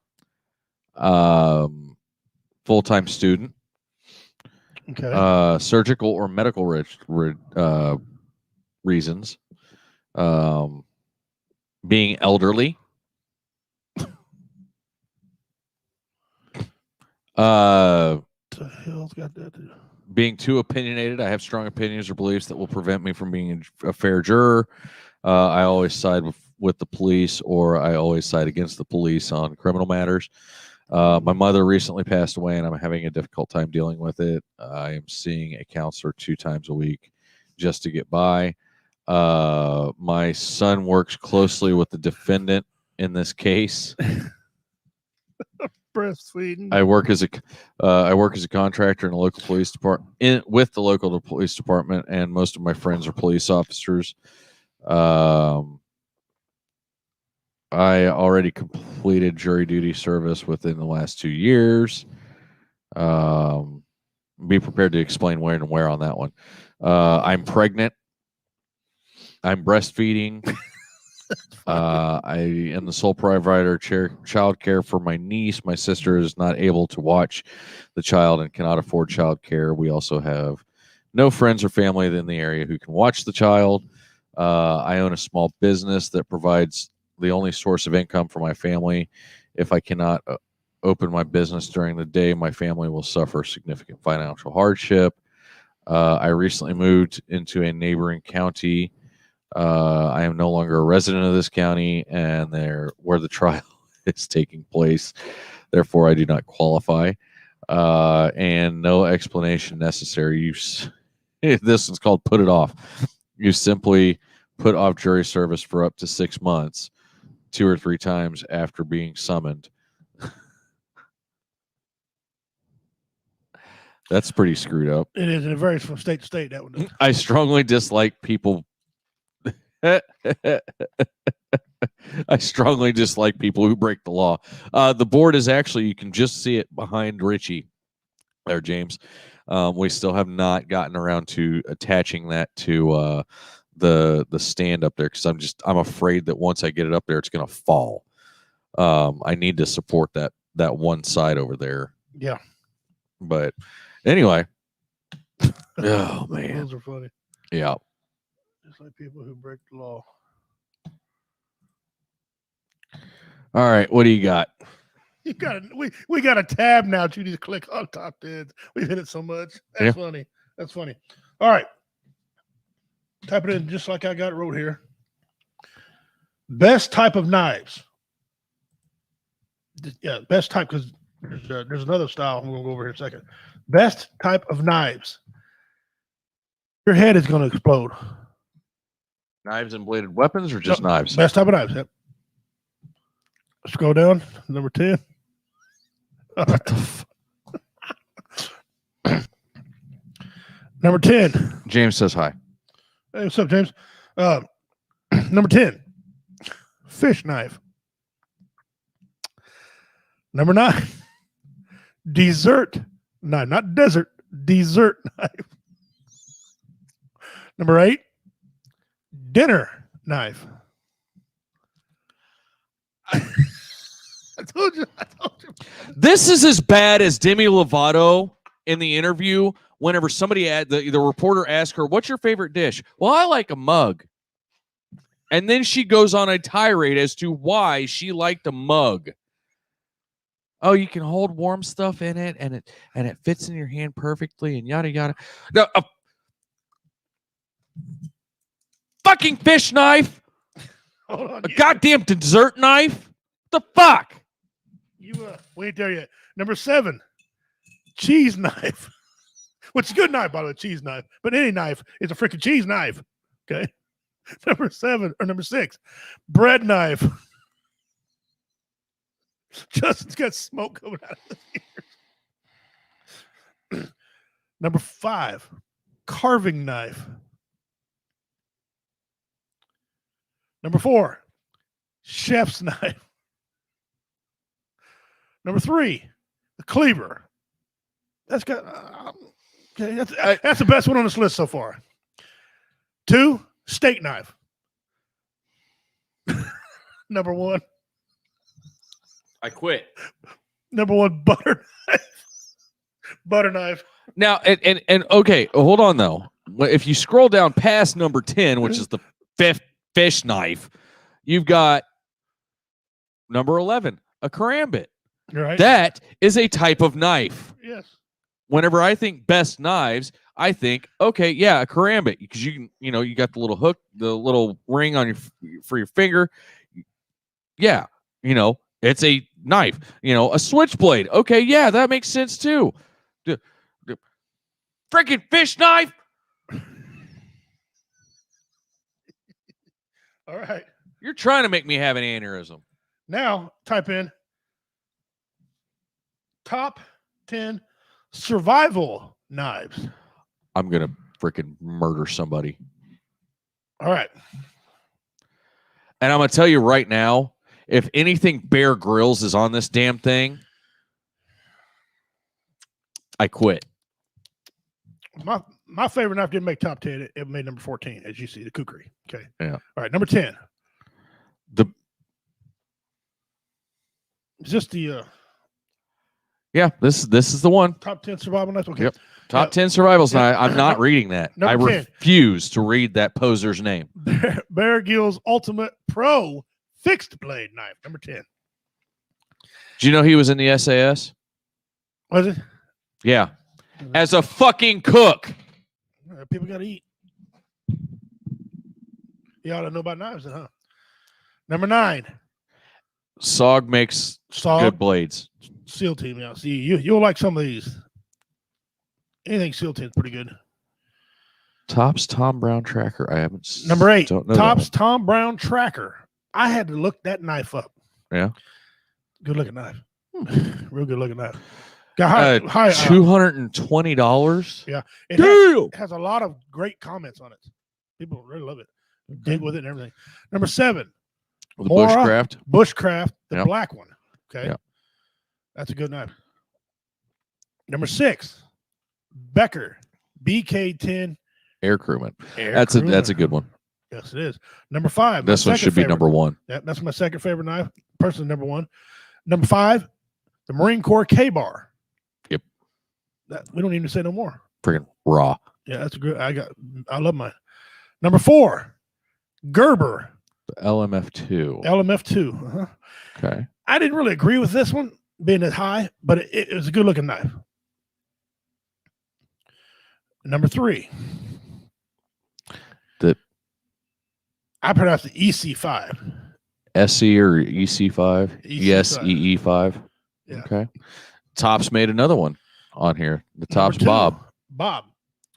Full-time student. Okay. Surgical or medical reasons. Being elderly. The hell's got that to do? Being too opinionated. I have strong opinions or beliefs that will prevent me from being a fair juror. I always side with the police, or I always side against the police on criminal matters. My mother recently passed away, and I'm having a difficult time dealing with it. I am seeing a counselor 2 times a week just to get by. My son works closely with the defendant in this case. Breastfeeding. I work as a contractor in a local police department with the local police department, and most of my friends are police officers. I already completed jury duty service within the last 2 years. Be prepared to explain when and where on that one. I'm pregnant. I'm breastfeeding. I am the sole provider child care for my niece. My sister is not able to watch the child and cannot afford child care. We also have No friends or family in the area who can watch the child. I own a small business that provides the only source of income for my family. If I cannot open my business during the day, my family will suffer significant financial hardship. I recently moved into a neighboring county. I am no longer a resident of this county and where the trial is taking place. Therefore, I do not qualify. And no explanation necessary. This is called put it off. You simply put off jury service for up to 6 months, 2 or 3 times after being summoned. That's pretty screwed up. It is, and it varies from state to state. That one. I strongly dislike people. I strongly dislike people who break the law. The board is actually, you can just see it behind Richie there, James. We still have not gotten around to attaching that to the stand up there because I'm afraid that once I get it up there, it's going to fall. I need to support that one side over there. Yeah. But anyway. Oh, man. Those are funny. Yeah. Just like people who break the law. All right. What do you got? You got we got a tab now to just click on top tens. We've hit it so much. That's funny. That's funny. All right. Type it in just like I got it wrote here. Best type of knives. Yeah, best type because there's another style. We'll go over here in a second. Best type of knives. Your head is going to explode. Knives and bladed weapons or just knives? Best type of knives. Yep. Scroll down. Number 10. What the Number 10. James says hi. Hey, what's up, James? Number 10. Fish knife. Number 9. Dessert knife. Not desert. Dessert knife. Number 8. Dinner knife. I told you. This is as bad as Demi Lovato in the interview. Whenever somebody the reporter asked her, "What's your favorite dish?" "Well, I like a mug." And then she goes on a tirade as to why she liked a mug. Oh, you can hold warm stuff in it, and it fits in your hand perfectly, and yada yada. No, a fucking fish knife. Hold on, a goddamn dessert knife. What the fuck? We ain't there yet. Number 7, cheese knife. Which is a good knife, by the way, cheese knife. But any knife is a freaking cheese knife. Okay. Number 6, bread knife. Justin's got smoke coming out of his ears. Number 5, carving knife. Number 4, chef's knife. Number 3, the cleaver. That's got okay. That's the best one on this list so far. 2, steak knife. Number 1. I quit. Number 1, butter knife. Butter knife. Now and okay, hold on though. If you scroll down past number 10, which is the fifth fish knife, you've got number 11, a karambit. Right. That is a type of knife. Yes. Whenever I think best knives, I think, okay, yeah, a karambit, because you got the little hook, the little ring on for your finger. Yeah, it's a knife. A switchblade. Okay, yeah, that makes sense too. The freaking fish knife. All right. You're trying to make me have an aneurysm. Now type in top 10 survival knives. I'm gonna freaking murder somebody. All right. And I'm gonna tell you right now, if anything Bear Grylls is on this damn thing, I quit. My favorite knife didn't make top 10. It made number 14, as you see, the kukri. Okay. Yeah. All right, number 10. Just the Yeah, this is the one. Top 10 survival knives. Okay. Yep. Top 10 survivals. Now, I'm not reading that. I Number 10. refuse to read that poser's name. Bear Grylls Ultimate Pro Fixed Blade Knife. Number 10. Do you know he was in the SAS? Was it? Yeah. As a fucking cook. People got to eat. You ought to know about knives, then, huh? Number 9. SOG makes good blades. SEAL Team. Yeah. See, you'll like some of these. Anything SEAL Team is pretty good. Tops Tom Brown Tracker. I haven't. Number 8. Don't know Tops Tom Brown Tracker. I had to look that knife up. Yeah. Good looking knife. Real good looking knife. Got high, $220. Yeah. It has a lot of great comments on it. People really love it. Dig with it and everything. Number 7. The Bushcraft. Bushcraft, the Yep. black one. Okay. Yep. That's a good knife. Number 6. Becker BK10 Air Crewman. That's a good one. Yes, it is. Number 5. This one should be number 1. Yeah, that's my second favorite knife. Personally, number 1. Number 5, the Marine Corps K-Bar. Yep. We don't need to say no more. Freaking raw. Yeah, that's good. I love mine. Number 4, Gerber. The LMF2. LMF2. Uh-huh. Okay. I didn't really agree with this one being as high, but it was a good looking knife. Number 3. I pronounced the EC5. SE or EC5? EC5. EE5. Yeah. Okay. Tops made another one on here. The Tops Number 2, Bob. Bob.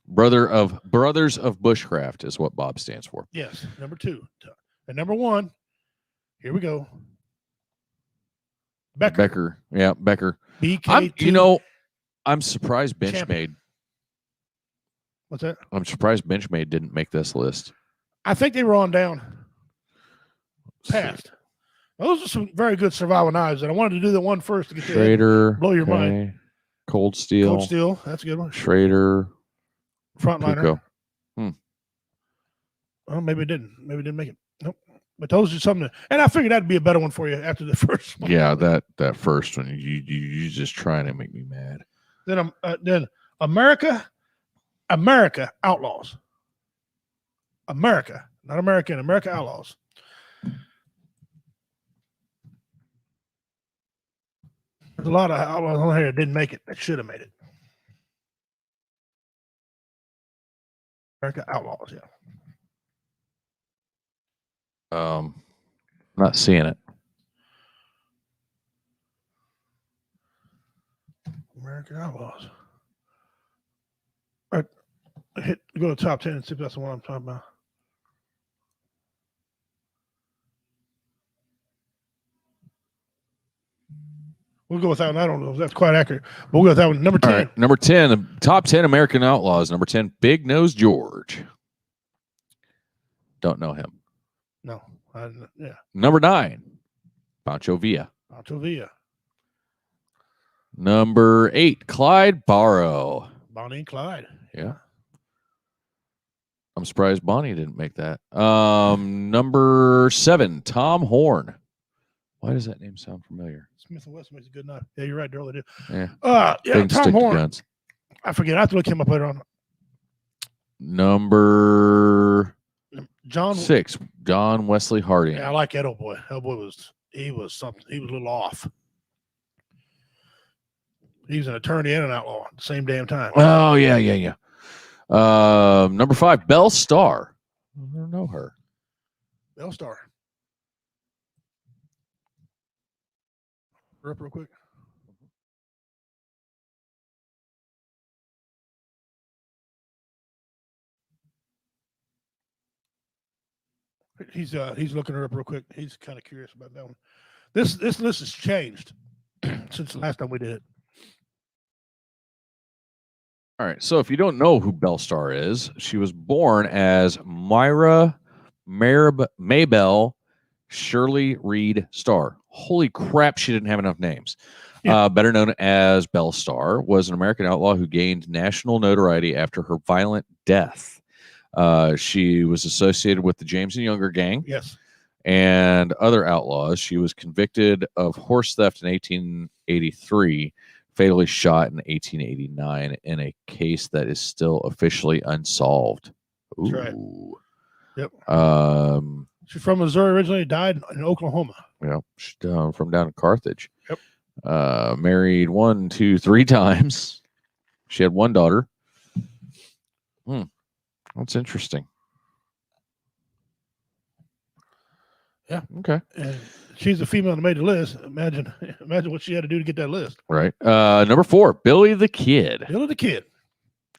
Brothers of Bushcraft is what Bob stands for. Yes. Number 2. And number 1, here we go. Becker. Yeah, Becker. BK2. I'm surprised Benchmade. What's that? I'm surprised Benchmade didn't make this list. I think they were on down past. Those are some very good survival knives, and I wanted to do the one first to get Schrader, blow your mind. Cold Steel. Cold Steel, that's a good one. Schrader. Frontliner. Puko. Well, maybe it didn't. Maybe it didn't make it. Nope. But those are something. And I figured that'd be a better one for you after the first one. Yeah, that first one. You just trying to make me mad. Then America Outlaws. America, not American. America Outlaws. There's a lot of outlaws on here that didn't make it. That should have made it. America Outlaws, yeah. Not seeing it. American Outlaws. All right. Go to the top 10 and see if that's the one I'm talking about. We'll go with that one. I don't know if that's quite accurate. But we'll go with that one. Number 10. All right, number 10, the top 10 American Outlaws. Number 10, Big Nose George. Don't know him. No. Yeah. Number 9, Pancho Villa. Pancho Villa. Number 8, Clyde Barrow. Bonnie and Clyde. Yeah. I'm surprised Bonnie didn't make that. Number 7, Tom Horn. Why does that name sound familiar? Smith & Wesson makes a good knife. Yeah, you're right, Daryl. They do. Yeah. Yeah, Tom Horn. Guns. I forget. I have to look him up later on. Number John 6, John Wesley Harding. Yeah, I like that old boy. That boy was something. He was a little off. He was an attorney and an outlaw at the same damn time. Oh, yeah. Number 5, Belle Starr. I don't know her. Belle Starr. Her up real quick. He's looking her up real quick. He's kind of curious about that one. This list has changed since the last time we did it. All right. So if you don't know who Belle Starr is, she was born as Myra Maybelle Shirley Reed Starr. Holy crap, she didn't have enough names. Yeah. Better known as Belle Starr, was an American outlaw who gained national notoriety after her violent death. She was associated with the James and Younger gang. Yes. And other outlaws. She was convicted of horse theft in 1883, fatally shot in 1889 in a case that is still officially unsolved. Ooh. That's right. Yep. She's from Missouri originally, died in Oklahoma. Yeah, she's from down in Carthage. Yep. Married 1, 2, 3 times. She had 1 daughter. That's interesting. Yeah. Okay. And she's the female that made the list. Imagine what she had to do to get that list. Right. Number 4, Billy the Kid. Billy the Kid.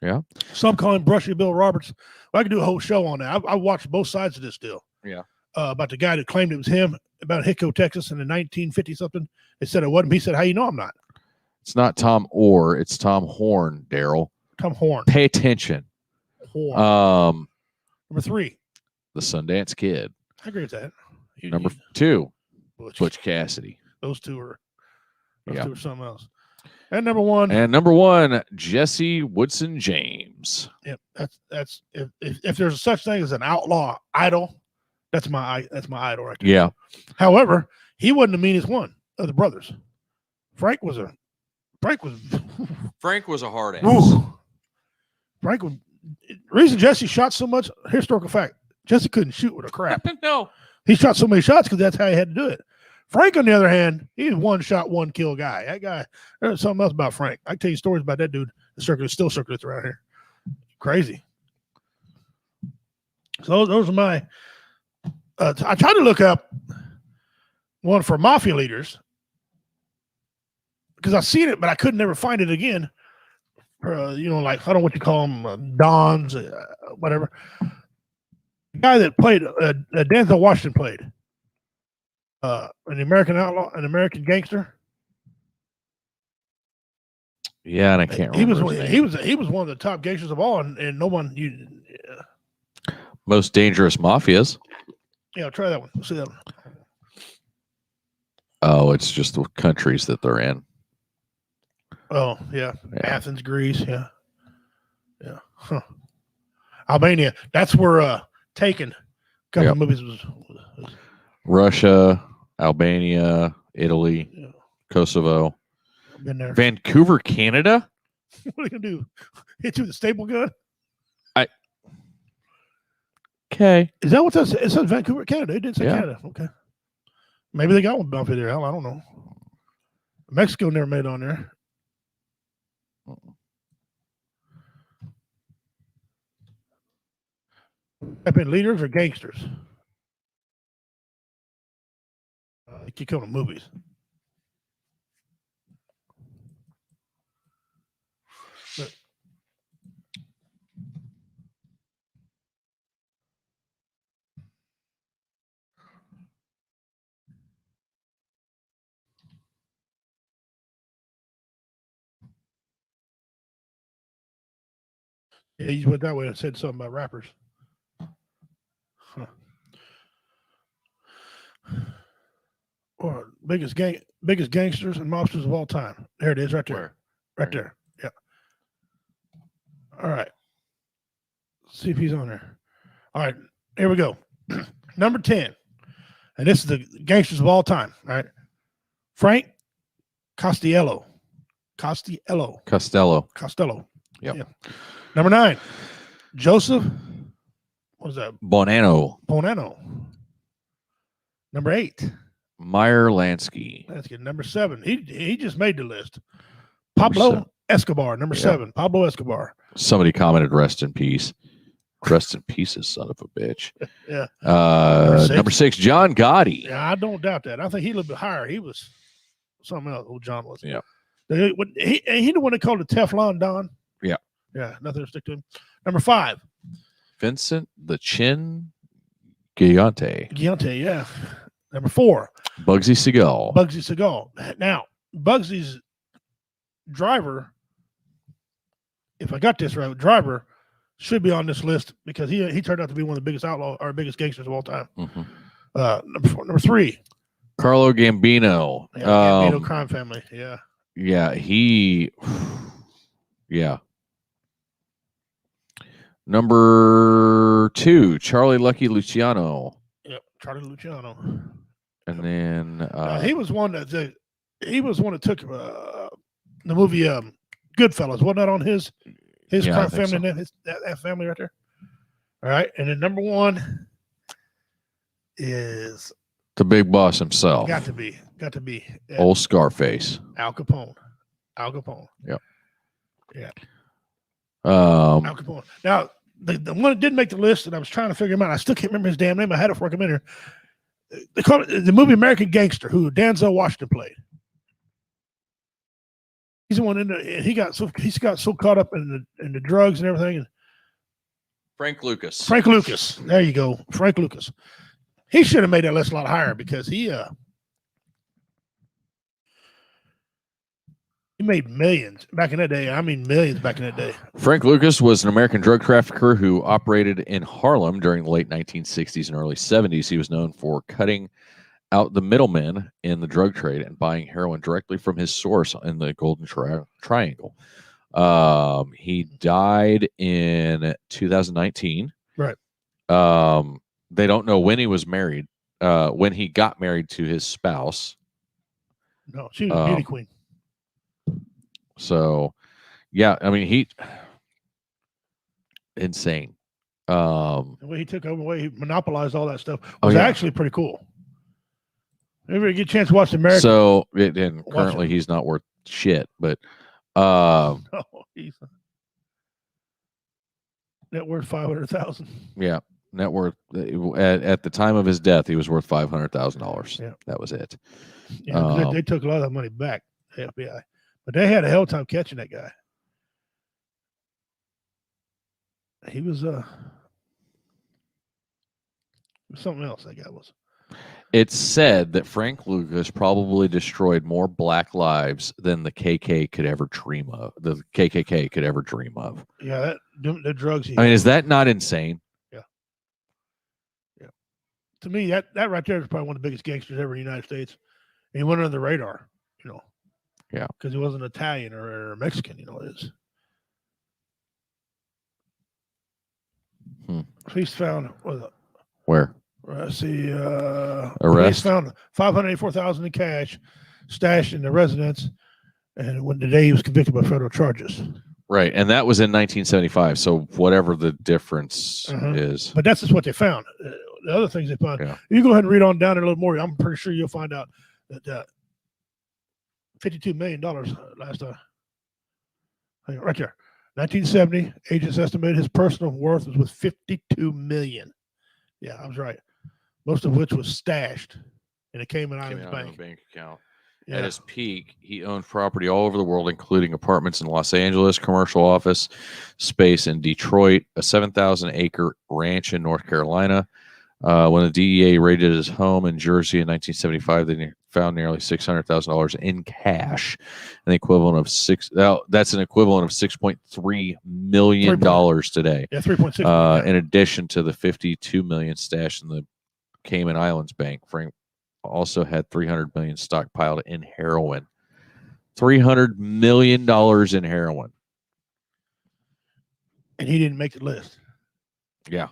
Yeah. Some call him Brushy Bill Roberts. Well, I could do a whole show on that. I watched both sides of this deal. Yeah. About the guy that claimed it was him about Hicko, Texas in the 1950 something. They said it wasn't. He said, "How you know I'm not?" It's not Tom Orr. It's Tom Horn, Daryl. Tom Horn. Pay attention. Horn. Number 3. The Sundance Kid. I agree with that. Number 2, Butch Cassidy. Those two are something else. And number 1. And number 1, Jesse Woodson James. Yep. That's if there's such thing as an outlaw idol, that's my idol right there. Yeah. However, he wasn't the meanest one of the brothers. Frank was a hard ass. Woo. Frank was reason Jesse shot so much. Historical fact: Jesse couldn't shoot with a crap. No. He shot so many shots because that's how he had to do it. Frank, on the other hand, he's 1 shot, 1 kill guy. That guy, there's something else about Frank. I can tell you stories about that dude. The still circulates around here. Crazy. So those are my. I tried to look up one for mafia leaders because I've seen it, but I could never find it again. Like I don't know what you call them, Dons, whatever. The guy that played Denzel Washington played an American outlaw, an American gangster. Yeah, and I can't remember. He was one of the top gangsters of all, and no one. Most dangerous mafias. Yeah, try that one. Let's see that one. Oh, it's just the countries that they're in. Oh, yeah. Athens, Greece, yeah. Huh. Albania. That's where Taken. A couple of movies was. Russia, Albania, Italy, Kosovo. Been there. Vancouver, Canada. What are you gonna do? Hit you with a staple gun? Okay. Is that what that says? It says Vancouver, Canada. It didn't say Canada. Okay. Maybe they got one bumpy there. Hell, I don't know. Mexico never made it on there. Type in leaders or gangsters. They keep coming to movies. But, yeah, you went that way and said something about rappers. Huh. Or biggest gangsters and mobsters of all time. There it is, right there. Right there. Yeah. All right. Let's see if he's on there. All right, here we go. Number 10. And this is the gangsters of all time. All right. Frank Costello. Costello. Yep. Yeah. Number 9. Joseph. What is that? Bonanno. Number 8. Meyer Lansky. That's good. Number 7. He just made the list. Pablo Escobar. Number 7. Pablo Escobar. Somebody commented, "Rest in peace." Rest in pieces, son of a bitch. Yeah. Number 6, John Gotti. Yeah, I don't doubt that. I think he a little bit higher. He was something else. Old John was. Yeah. He the one they called the Teflon Don. Yeah. Yeah. Nothing to stick to him. Number 5. Vincent the Chin Gigante. Yeah. Number 4. Bugsy Segal. Now, Bugsy's driver, if I got this right, driver should be on this list because he turned out to be one of the biggest outlaw or biggest gangsters of all time. Mm-hmm. Number 3. Carlo Gambino. Yeah, Gambino crime family. Yeah. Yeah, yeah. Number 2, Charlie Lucky Luciano. Yep, Charlie Luciano. And then he was one that took the movie Goodfellas. Wasn't that on his Yeah, I crime think family? so. That family right there. All right, and then number one is The big boss himself. got to be Old Scarface. Al Capone. Yep. Yeah. Al Capone. Now, the one that didn't make the list, and I was trying to figure him out. I still can't remember his damn name. I had it for a minute. They call it the movie American Gangster, who Denzel Washington played. He's the one in the. He got so caught up in the drugs and everything. And Frank Lucas. Frank Lucas. There you go, Frank Lucas. He should have made that list a lot higher because he made millions back in that day. I mean, millions back in that day. Frank Lucas was an American drug trafficker who operated in Harlem during the late 1960s and early 70s. He was known for cutting out the middlemen in the drug trade and buying heroin directly from his source in the Golden Triangle. He died in 2019. Right. They don't know when he was married, when he got married to his spouse. No, she was a beauty queen. So, yeah, I mean, insane. The way he took over, the way he monopolized all that stuff was actually pretty cool. Maybe you get a chance to watch the American. So, and currently he's not worth shit, but no, he's net worth 500,000. Yeah, net worth at the time of his death, he was worth $500,000. Yeah, that was it. Yeah, they took a lot of that money back, the FBI, but they had a hell of a time catching that guy. He was something else. That guy was. It's said that Frank Lucas probably destroyed more black lives than the KKK could ever dream of. The KKK could ever dream of. Yeah, the drugs. I mean, is that not insane? Yeah. Yeah. To me, that right there is probably one of the biggest gangsters ever in the United States. And he went under the radar, you know. Yeah. Because he wasn't Italian or Mexican, you know. It is. Police found where? See, arrest. Police found $584,000 in cash stashed in the residence, and when the day he was convicted by federal charges. Right, and that was in 1975. So whatever the difference is, but that's just what they found. The other things they found. Yeah. You go ahead and read on down a little more. I'm pretty sure you'll find out that $52 million last time. Right there, 1970. Agents estimated his personal worth was $52 million. Yeah, I was right. Most of which was stashed in a Cayman Islands bank account. Yeah. At his peak, he owned property all over the world, including apartments in Los Angeles, commercial office space in Detroit, a 7,000-acre ranch in North Carolina. When the DEA raided his home in Jersey in 1975, they found nearly $600,000 in cash, an equivalent of that's an equivalent of $6.3 million today. Yeah, 3.6. In addition to the $52 million stashed in the Cayman Islands bank, Frank also had $300 million stockpiled in heroin. $300 million in heroin, and he didn't make the list. Yeah.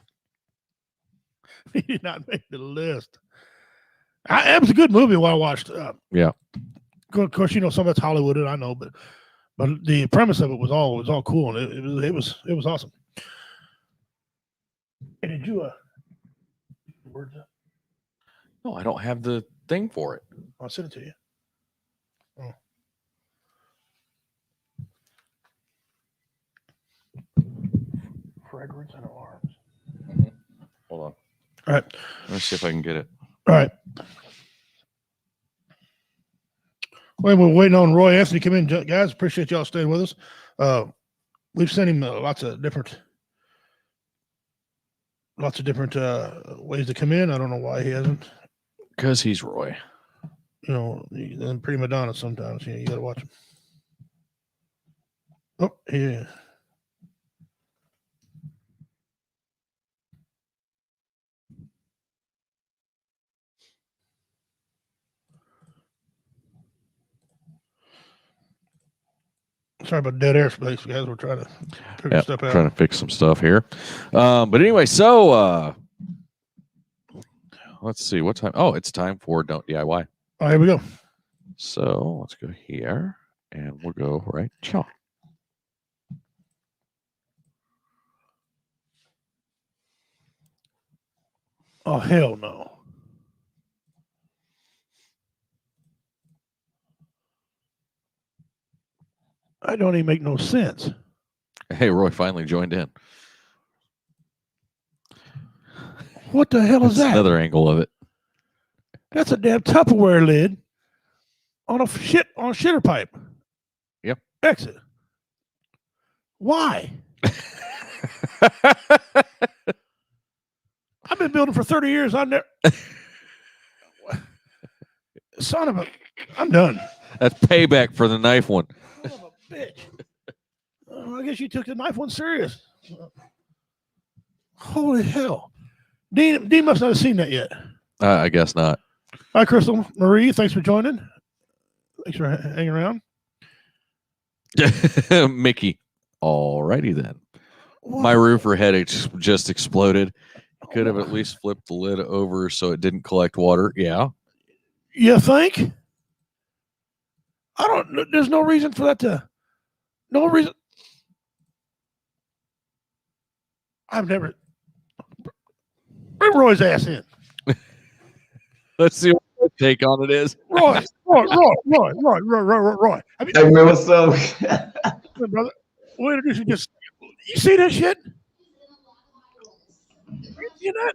He did not make the list. It was a good movie while I watched. Yeah. Of course, you know, some of that's Hollywood, and I know, but the premise of it was all cool, and it was awesome. And did you words up? No, I don't have the thing for it. I'll send it to you. Oh. Fragrance and alarms. Hold on. All right. Let's see if I can get it. All right. Well, we're waiting on Roy Anthony to come in, guys. Appreciate y'all staying with us. We've sent him lots of different ways to come in. I don't know why he hasn't. Because he's Roy. You know, and prima donna sometimes. You got to watch him. Oh, yeah. Sorry about dead airspace, guys. We're trying to figure stuff out. Trying to fix some stuff here. But anyway, so let's see what time. Oh, it's time for Don't DIY. Oh, here we go. So let's go here. And we'll go right. Ciao. Oh, hell no. That don't even make no sense. Hey, Roy finally joined in. What the hell is that? Another angle of it. That's a damn Tupperware lid on a shitter pipe. Yep. Exit. Why? I've been building for 30 years. I never. Son of a. I'm done. That's payback for the knife one. Son of a bitch. I guess you took the knife one serious. Holy hell. Dean must not have seen that yet. I guess not. Hi, Crystal Marie. Thanks for joining. Thanks for hanging around. Mickey. All righty then. What? My roofer head just exploded. Could have at least flipped the lid over so it didn't collect water. Yeah. You think? There's no reason for that to. No reason. I've never. Bring Roy's ass in. Let's see what the take on it is. Roy. I mean, Hey, man, what's up? brother, we'll introduce you. Just you see this shit? You know?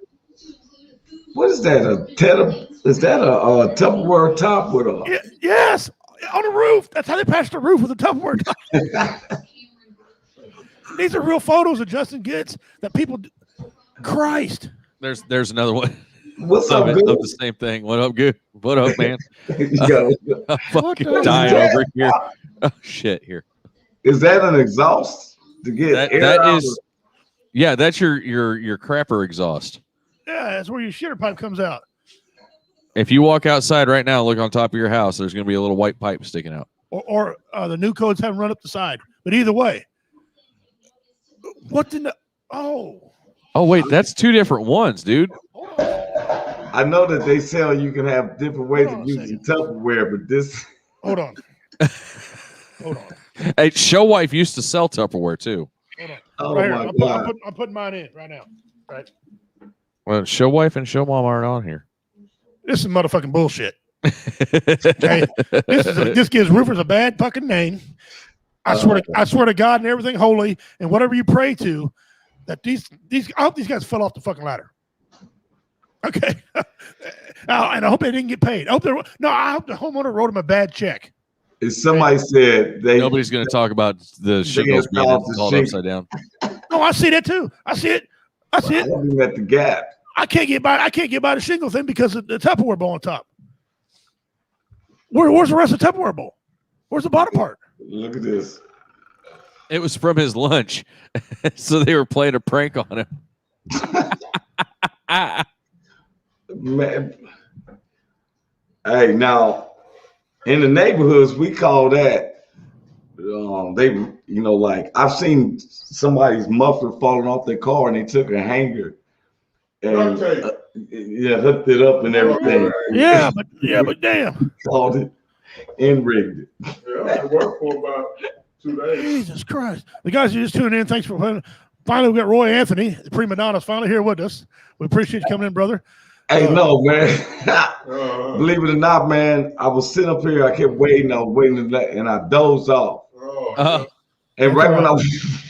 What is that? Is that a Tupperware top with a? Yes, on the roof. That's how they patched the roof with a Tupperware top. These are real photos of Justin Gitz that people. Christ. There's another one. What's up, of the same thing. What up, good? What up, man? I'm fucking dying over here. Oh shit! Here. Is that an exhaust to get air that out is? Yeah, that's your crapper exhaust. Yeah, that's where your shitter pipe comes out. If you walk outside right now, look on top of your house. There's going to be a little white pipe sticking out. Or the new codes haven't run up the side. But either way, what the? Oh, wait, that's two different ones, dude. I know that they sell you can have different ways of using Tupperware, but this. Hold on. Hey, Show Wife used to sell Tupperware too. Hold on. Oh right my here. God. I'm putting mine in right now. Right. Well, Show Wife and Show Mom aren't on here. This is motherfucking bullshit. Okay? This gives roofers a bad fucking name. I swear to God and everything holy and whatever you pray to, that these I hope these guys fell off the fucking ladder. Okay. And I hope they didn't get paid. I hope the homeowner wrote him a bad check. If somebody said nobody's going to talk about the shingles being called upside down. No, I see that too. I see it. I'm at the Gap. I can't get by the shingle thing because of the Tupperware bowl on top. Where's the rest of the Tupperware bowl? Where's the bottom part? Look at this. It was from his lunch, so they were playing a prank on him. Man. Hey, now in the neighborhoods we call that like I've seen somebody's muffler falling off their car and they took a hanger and hooked it up and everything. Yeah, but damn. Called it and rigged it. Yeah, I worked for about 2 days. Jesus Christ. The guys are just tuning in. Thanks for playing. Finally, we got Roy Anthony, the prima donna's finally here with us. We appreciate you coming in, brother. Hey, no, man. Believe it or not, man, I was sitting up here. I kept waiting. And I dozed off. And right when I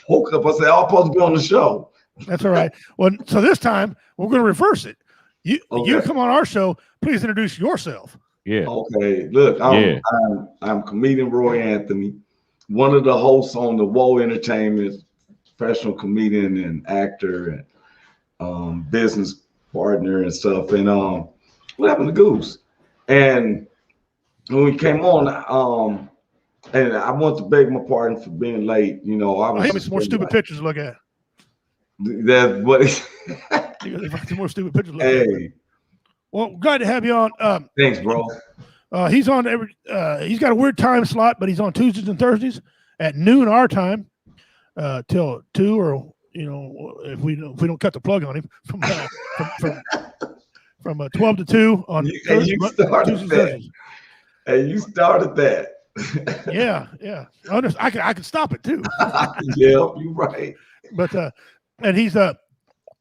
woke up, I said, I'm supposed to be on the show. That's all right. Well, so this time, we're going to reverse it. You come on our show. Please introduce yourself. Yeah. Okay. Look, I'm comedian Roy Anthony, one of the hosts on the Woe Entertainment, professional comedian and actor and business partner and stuff. And what happened to Goose? And when we came on, and I want to beg my pardon for being late. I was give me some more stupid pictures to look at. That's what. Some more stupid pictures. Hey. Well, glad to have you on. Thanks, bro. He's on he's got a weird time slot, but he's on Tuesdays and Thursdays at noon our time till 2, or if we don't cut the plug on him from 12 to 2 on Tuesdays and Thursdays. Hey, you started that. Yeah. I can stop it too. Yeah, you're right. But and he's a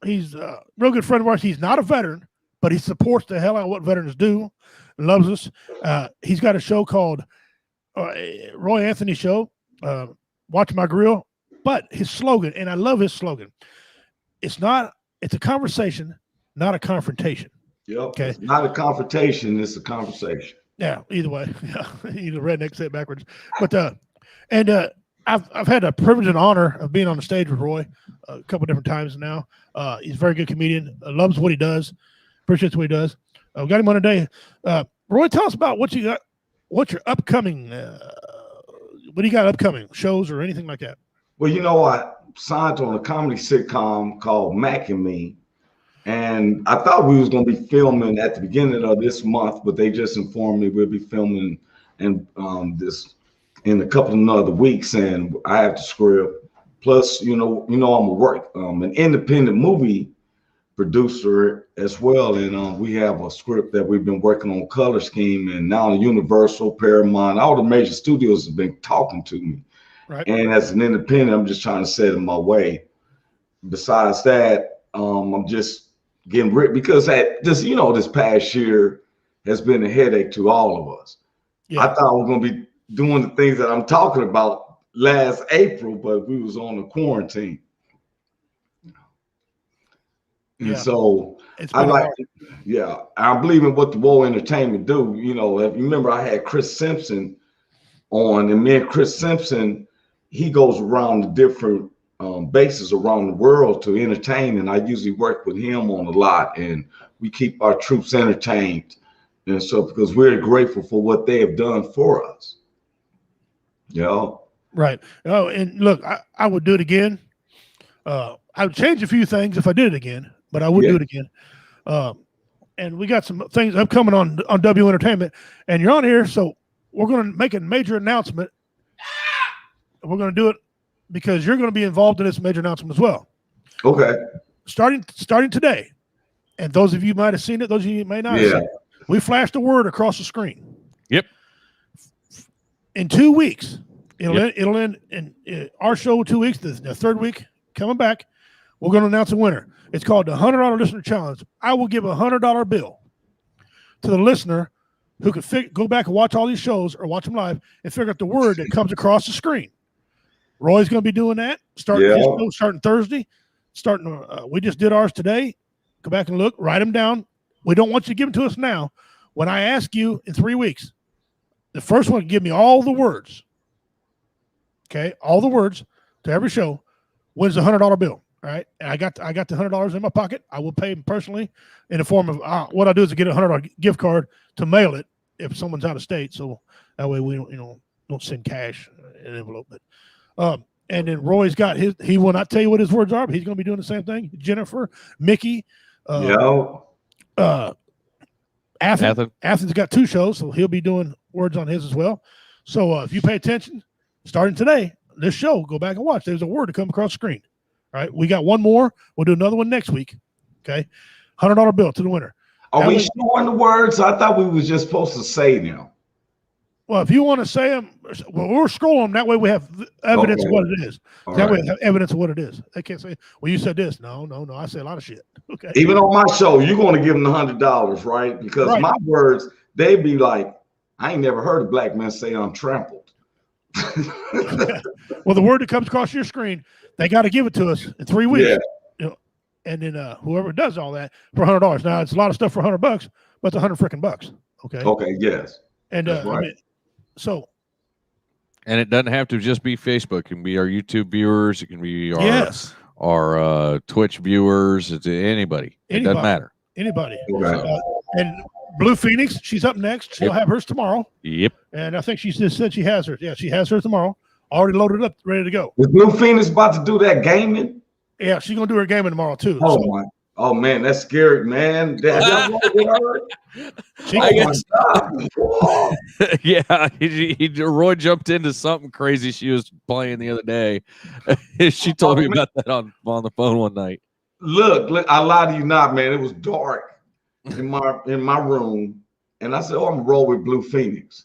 real good friend of ours. He's not a veteran, but he supports the hell out of what veterans do. Loves us. He's got a show called Roy Anthony Show. Watch My Grill. But his slogan, and I love his slogan. It's a conversation, not a confrontation. Yep. Okay. It's not a confrontation, it's a conversation. Yeah, either way. Yeah. Either redneck say it backwards. But I've had the privilege and honor of being on the stage with Roy a couple different times now. He's a very good comedian. Loves what he does. Appreciates what he does. We got him on today. Roy, tell us about what you got. What's your upcoming? What do you got upcoming shows or anything like that? Well, I signed on a comedy sitcom called Mac and Me, and I thought we was going to be filming at the beginning of this month, but they just informed me we'll be filming in a couple of other weeks, and I have the script. Plus, I'm an independent movie producer as well, and we have a script that we've been working on, color scheme, and now Universal, Paramount, all the major studios have been talking to me. Right. And as an independent, I'm just trying to set in my way. Besides that, I'm just getting rid because this past year has been a headache to all of us. Yeah. I thought we were going to be doing the things that I'm talking about last April, but we was on the quarantine. And so I believe in what the Woe Entertainment do. If you remember, I had Chris Simpson on, and me and Chris Simpson, he goes around the different bases around the world to entertain, and I usually work with him on a lot, and we keep our troops entertained, and so because we're grateful for what they have done for us. Right. Oh, and look, I would do it again. I would change a few things if I did it again, but I would do it again. And we got some things upcoming on W Entertainment, and you're on here, so we're going to make a major announcement. We're going to do it because you're going to be involved in this major announcement as well. Okay. Starting today, and those of you might have seen it, those of you may not have seen it, we flashed a word across the screen. Yep. In 2 weeks, it'll end in our show 2 weeks. The third week coming back, we're going to announce a winner. It's called the $100 Listener Challenge. I will give a $100 bill to the listener who can go back and watch all these shows or watch them live and figure out the word that comes across the screen. Roy's going to be doing that starting Thursday. We just did ours today. Go back and look, write them down. We don't want you to give them to us now. When I ask you in 3 weeks, the first one, give me all the words. Okay, all the words to every show wins a $100 bill. All right, and I got the $100 in my pocket. I will pay him personally in the form of what I do is I get a $100 gift card to mail it if someone's out of state. So that way we don't send cash in an envelope. But and then Roy's got his. He will not tell you what his words are, but he's going to be doing the same thing. Jennifer, Mickey, Athens got 2 shows, so he'll be doing words on his as well. So if you pay attention, starting today, this show, go back and watch. There's a word to come across the screen. All right, we got one more. We'll do another one next week. Okay, $100 bill to the winner. Are we showing the words? I thought we was just supposed to say them. Well, if you want to say them, we'll scroll them. That way we have evidence of what it is. Way we have evidence of what it is. They can't say, well, you said this. No. I say a lot of shit. Okay. Even on my show, you're going to give them the $100, right? Because my words, they'd be like, I ain't never heard a black man say I'm trampled. Well, the word that comes across your screen, they got to give it to us in 3 weeks. Yeah. And then whoever does all that for $100. Now it's a lot of stuff for $100, but it's $100 freaking bucks. Okay. Okay. Yes. And right. And it doesn't have to just be Facebook. It can be our YouTube viewers. It can be our Twitch viewers. It's anybody. It doesn't matter. Anybody. Okay. And Blue Phoenix, she's up next. She'll have hers tomorrow. Yep. And I think she just said she has hers. Yeah, she has hers tomorrow. Already loaded up, ready to go. Is Blue Phoenix about to do that gaming? Yeah, she's gonna do her gaming tomorrow too. Oh man, that's scary, man. Roy jumped into something crazy she was playing the other day. She told me about that on the phone one night. Look, I lie to you not, man. It was dark in my room, and I said, "Oh, I'm gonna roll with Blue Phoenix."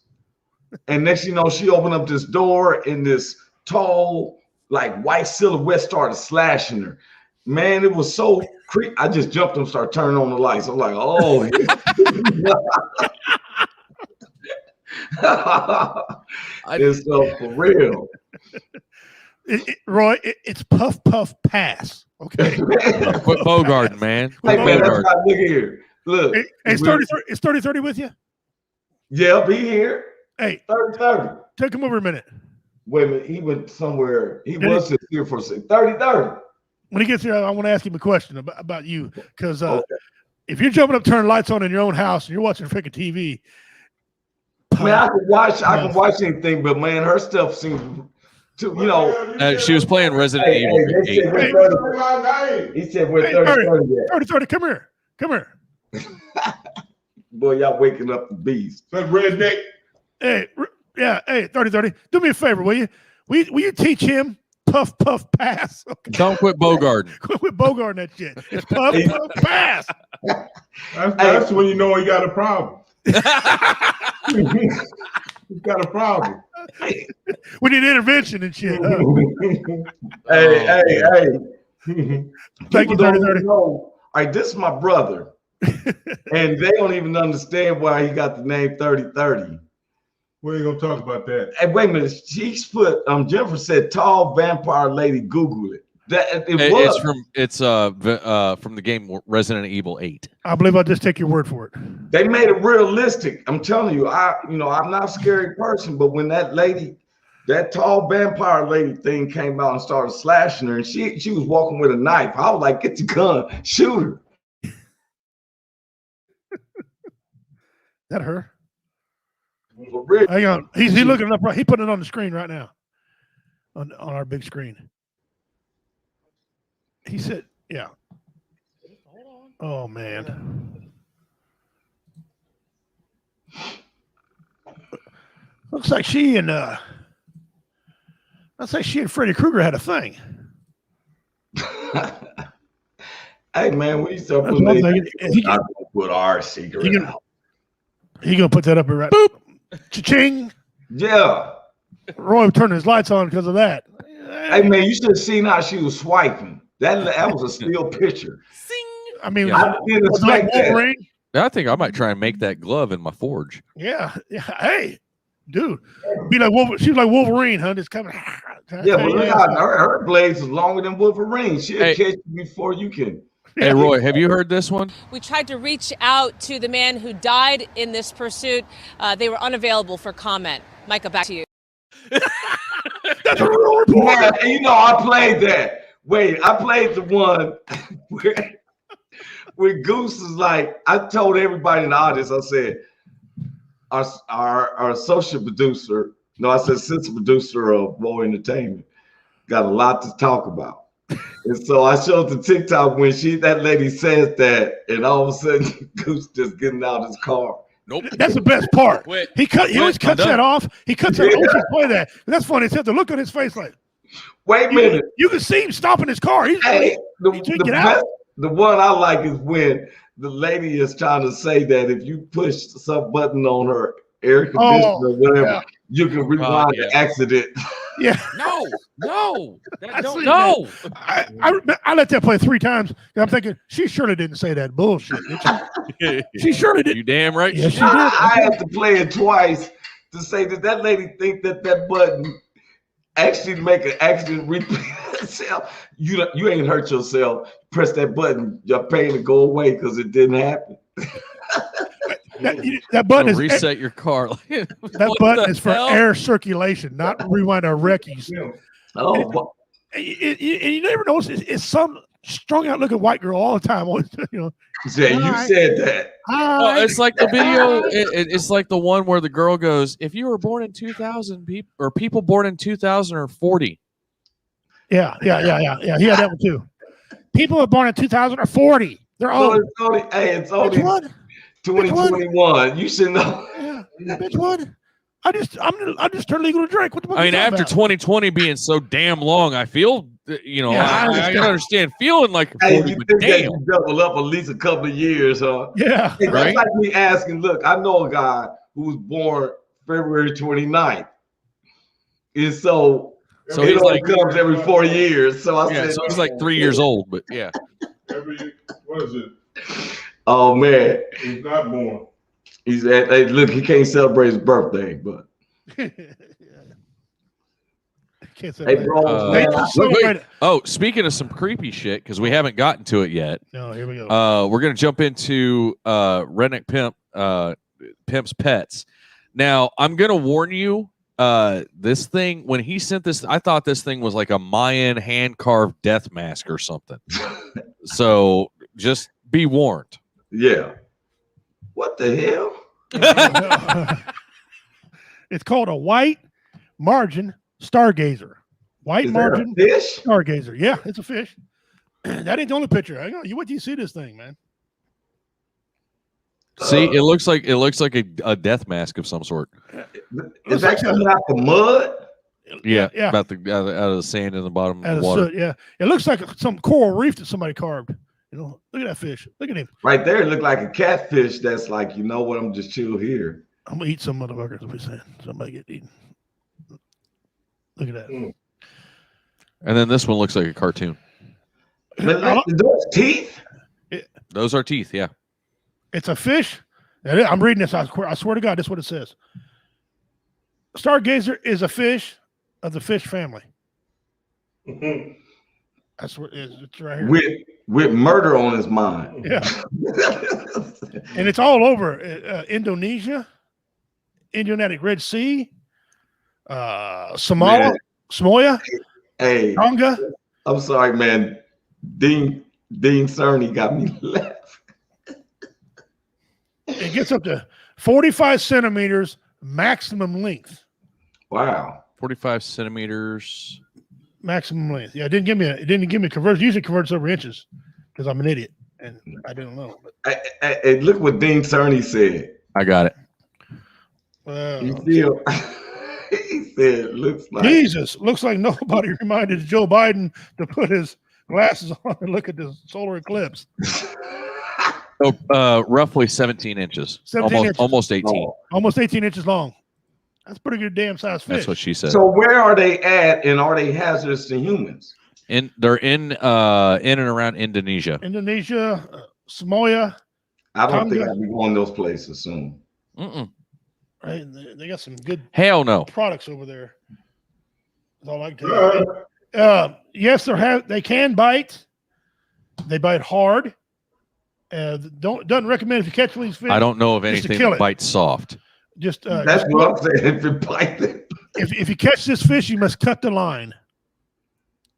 And next you know, she opened up this door and this tall, like white silhouette started slashing her. Man, it was so creepy. I just jumped and started turning on the lights. I'm like, oh. It's for real. Roy, it's puff, puff, pass. Okay. Quit Bogarting, man. Hey, man, that's right. Look here. Look. Hey, it's 30-30 with you? Yeah, be here. Hey. 30-30. Take him over a minute. Wait a minute. He went somewhere. He was just here for a second. 30-30. When he gets here, I want to ask him a question about you. Because if you're jumping up, turning lights on in your own house and you're watching freaking TV. Man, I can watch anything, but man, her stuff seems to, you know. She was playing Resident Evil. He said we're 30-30. 30-30, come here. Come here. Boy, y'all waking up the beast. That redneck. Hey, yeah, hey, 30-30. Do me a favor, will you? Will you teach him puff, puff, pass? Okay. Don't quit Bogarting. Quit Bogarting that shit. It's puff, puff, pass. That's when you know he got a problem. He's got a problem. We need intervention and shit. Huh? Hey. Thank you, 30-30. All right, this is my brother. And they don't even understand why he got the name 30-30. We ain't gonna talk about that. Hey, wait a minute. She's put Jennifer said tall vampire lady. Google it. It's from the game Resident Evil 8. I believe I'll just take your word for it. They made it realistic. I'm telling you, I'm not a scary person, but when that tall vampire lady thing came out and started slashing her, and she was walking with a knife, I was like, get the gun, shoot her. That her? Really? Hang on. He's looking it up right. He putting it on the screen right now. On our big screen. He said, yeah. Oh man. Looks like she and Freddy Krueger had a thing. Hey man, we used to put our secret out. He gonna put that up right. Boop. Cha-ching. Yeah. Roy turned his lights on because of that. Hey man, you should have seen how she was swiping. That was a still picture. Sing. I mean, I didn't expect that. I think I might try and make that glove in my forge. Yeah. Hey, dude, be like Wolverine. She was like Wolverine, huh? Just coming. Yeah, but look how her blades is longer than Wolverine. She'll catch you before you can. Hey, Roy, have you heard this one? We tried to reach out to the man who died in this pursuit. They were unavailable for comment. Micah, back to you. That's a real report. Yeah, and I played that. Wait, I played the one where Goose is like, I told everybody in the audience, I said, our associate producer, assistant producer of Woe Entertainment, got a lot to talk about. And so I showed the TikTok when that lady says that, and all of a sudden Goose just getting out of his car. Nope. That's the best part. He always cuts that off. He cuts that off. Play that. That's funny. It's the look on his face like. Wait a minute. You can see him stopping his car. The one I like is when the lady is trying to say that if you push some button on her air conditioner or whatever, you can rewind the accident. Yeah. No. I let that play 3 times. I'm thinking she surely didn't say that bullshit. She surely did. You damn right. Yeah, she did. I had to play it twice to say that lady think that button actually make an accident repeat itself. You ain't hurt yourself. Press that button, your pain will go away because it didn't happen. That button is reset your car. That button is for air circulation, not rewind our reckies. Oh, and you never notice it's some strung out looking white girl all the time. Yeah, said that. It's like the video. It's like the one where the girl goes, "If you were born in 2000, people born in 2000 are 40." Yeah. He had that one too. People are born in 2000 are 40. They're old. It's only 2021. You should know. Yeah, bitch, what? I just turned legal to drink. What the fuck? I mean, after 2020 being so damn long, I feel, I can understand feeling like a 40, you but think that damn. you double up at least a couple of years, huh? Yeah. It's like me asking, look, I know a guy who was born February 29th. And so So it he's only like comes every 4 years. So I said, so he's like 3 years old, but yeah. What is it? Oh man, He's not born. he's at. Hey, look, he can't celebrate his birthday, but Can't say hey, that. bro. They man, just celebrate it. Oh, speaking of some creepy shit, because we haven't gotten to it yet. No, here we go. We're gonna jump into Redneck Pimp's pets. Now, I'm gonna warn you. This thing, when he sent this, I thought this thing was like a Mayan hand carved death mask or something. So just be warned. yeah. What the hell? It's called a white margin stargazer. White Is that a margin fish? stargazer. Yeah, it's a fish. That ain't the only picture. Hang on. You wait till you see this thing, man. See, it looks like a death mask of some sort. Is that coming out the mud? Yeah, Yeah. about out of the sand in the bottom Out of of the water. soot, yeah. It looks like some coral reef that somebody carved. You know, look at that fish. Look at him. Right there, it looked like a catfish. That's like, you know what? I'm just chill here. I'm gonna eat some motherfuckers. What we saying? Somebody get eaten. Look at that. And then this one looks like a cartoon. Those teeth? Those are teeth, yeah. It's a fish. I'm reading this. I swear to God, this is what it says. Stargazer is a fish of the fish family. That's what it's right here. With murder on his mind. Yeah. And it's all over Indonesia, Indian Red Sea, Somalia, Hey, Tonga. I'm sorry, man. Dean Cerny got me laughing. It gets up to 45 centimeters maximum length. Wow. 45 centimeters. Maximum length. Yeah, it didn't give me conversion. Usually converts over inches because I'm an idiot and I didn't know. Hey, look what Dean Cerny said. I got it. You feel? He said, "Looks like Jesus, looks like nobody reminded Joe Biden to put his glasses on and look at the solar eclipse." Roughly 17 inches. 17 inches. Almost 18. Almost 18 inches long. That's pretty good damn size fish. That's what she said. So where are they at, and are they hazardous to humans? They're in and around Indonesia. Indonesia, Somalia. I don't Tonga. think I'll be going those places soon. Right? They got some good Hell no products over there. That's all I can tell you. Yes, they can bite. They bite hard. Doesn't recommend if you catch these fish. I don't know of anything that bites soft. Just that's what I'm saying. If it bites it. If you catch this fish, you must cut the line.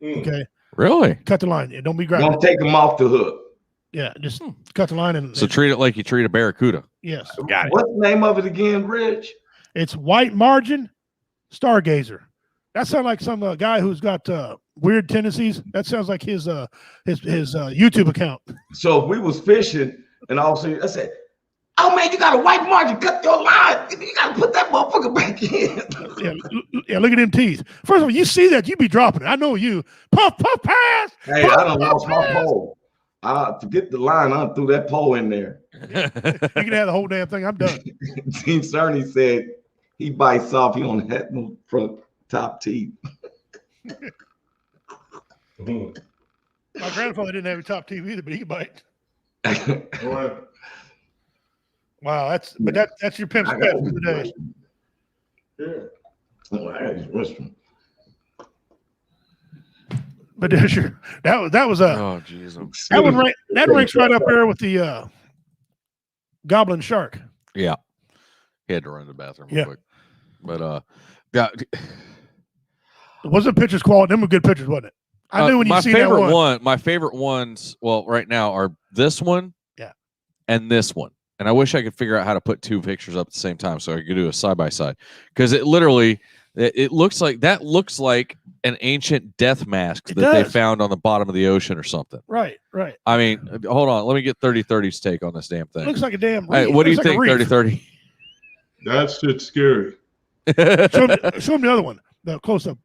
Okay. Really? Cut the line. Don't be grabbing. Don't take them off the hook. Yeah, just cut the line and treat it like you treat a barracuda. Yes. Got it. What's the name of it again, Rich? It's white margin stargazer. That sounds like some guy who's got weird tendencies. That sounds like his YouTube account. So if we was fishing and all of a sudden I said, "Oh man, you got a white margin, cut your line. You got to put that motherfucker back in." Yeah, look at them teeth. First of all, you see that, you be dropping it. I know you. Puff, puff, pass. Hey, puff, I done puff, lost my pass. pole. Forget the line. I threw that pole in there. You can have the whole damn thing. I'm done. Dean Cerny said he bites off. He don't have no front top teeth. My grandfather didn't have a top teeth either, but he could bite. Wow, that's your pimp's pet for the day. Yeah. Oh, I got his restroom. But there's that was a Oh jeez. that ranks right up there with the goblin shark. Yeah. He had to run to the bathroom real Yeah. quick. But God, Wasn't pictures quality? Them were good pictures, wasn't it? I knew when you see that one. My favorite ones, well, right now are this one, and this one. And I wish I could figure out how to put two pictures up at the same time so I could do a side by side. Because it literally, it looks like an ancient death mask that they found on the bottom of the ocean or something. Right. I mean, hold on, let me get 3030's take on this damn thing. It looks like a damn. Hey, what do you think, 3030? That shit's scary. Show him the other one. The close up.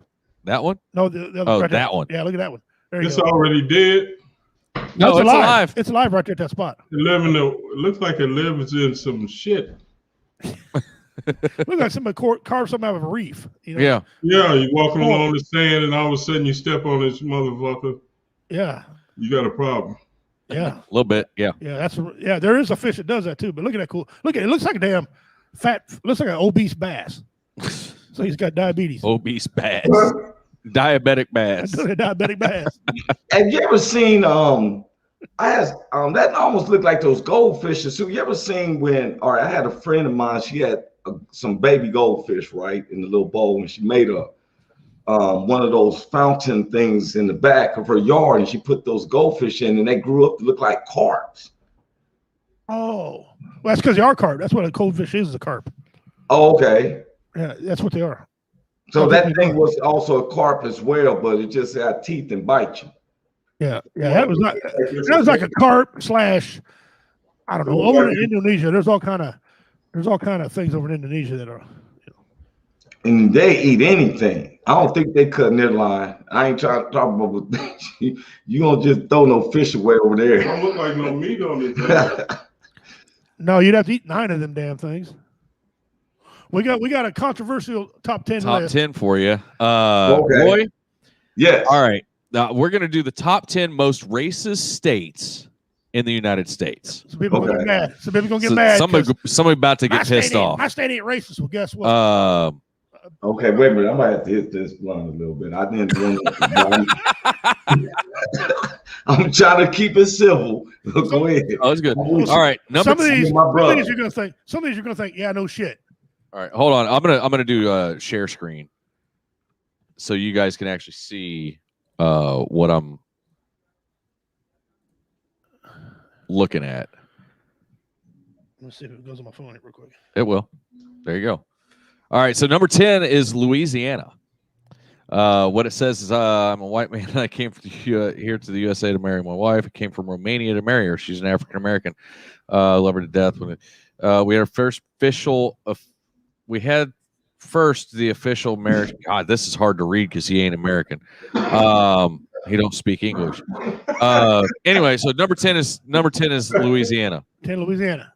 That one? No, the other. Oh, right that there. one. Yeah, look at that one. There you It's go. already dead. No, it's alive. It's alive right there at that spot. It looks like it lives in some shit. Look like somebody carved something out of a reef. You know? Yeah. Yeah, you're walking along the sand, and all of a sudden you step on this motherfucker. Yeah. You got a problem. Yeah. A little bit. Yeah. Yeah, there is a fish that does that too. But look at that cool. Look at it. It looks like a damn fat. Looks like an obese bass. So he's got diabetes. Obese bass. Diabetic bass. Diabetic bass. Have you ever seen that almost looked like those goldfishes. So you ever seen I had a friend of mine, she had some baby goldfish, right, in the little bowl, and she made one of those fountain things in the back of her yard, and she put those goldfish in, and they grew up to look like carps. Oh, well, that's because they are carp. That's what a goldfish is a carp. Oh, okay. Yeah, that's what they are. So that thing was also a carp as well, but it just had teeth and bite you. Yeah, that was not. That was like a carp / I don't know. Over in Indonesia, there's all kind of things over in Indonesia that are. And they eat anything. I don't think they cut their line. I ain't trying to talk about you don't just throw no fish away over there. Don't look like no meat on it. No, you'd have to eat 9 of them damn things. We got a controversial top 10 Top list. 10 for you. Okay. Roy? Yes. All right. Now we're going to do the top 10 most racist states in the United States. Some people gonna get mad. Some people gonna get mad. Somebody about to get pissed off. My state ain't racist. Well, guess what? Okay, wait a minute. I might have to hit this blunt a little bit. I didn't want to. I'm trying to keep it civil. Go ahead. Oh, that's good. All right. Some of these you're gonna think. Yeah, no shit. All right, hold on. I'm gonna do a share screen, so you guys can actually see what I'm looking at. Let me see if it goes on my phone real quick. It will. There you go. All right, so number 10 is Louisiana. What it says is, I'm a white man. I came here to the USA to marry my wife. I came from Romania to marry her. She's an African American. Love her to death. We had our first official. We had first the official marriage. God, this is hard to read because he ain't American. He don't speak English. Anyway, so number 10 is Louisiana. 10 Louisiana.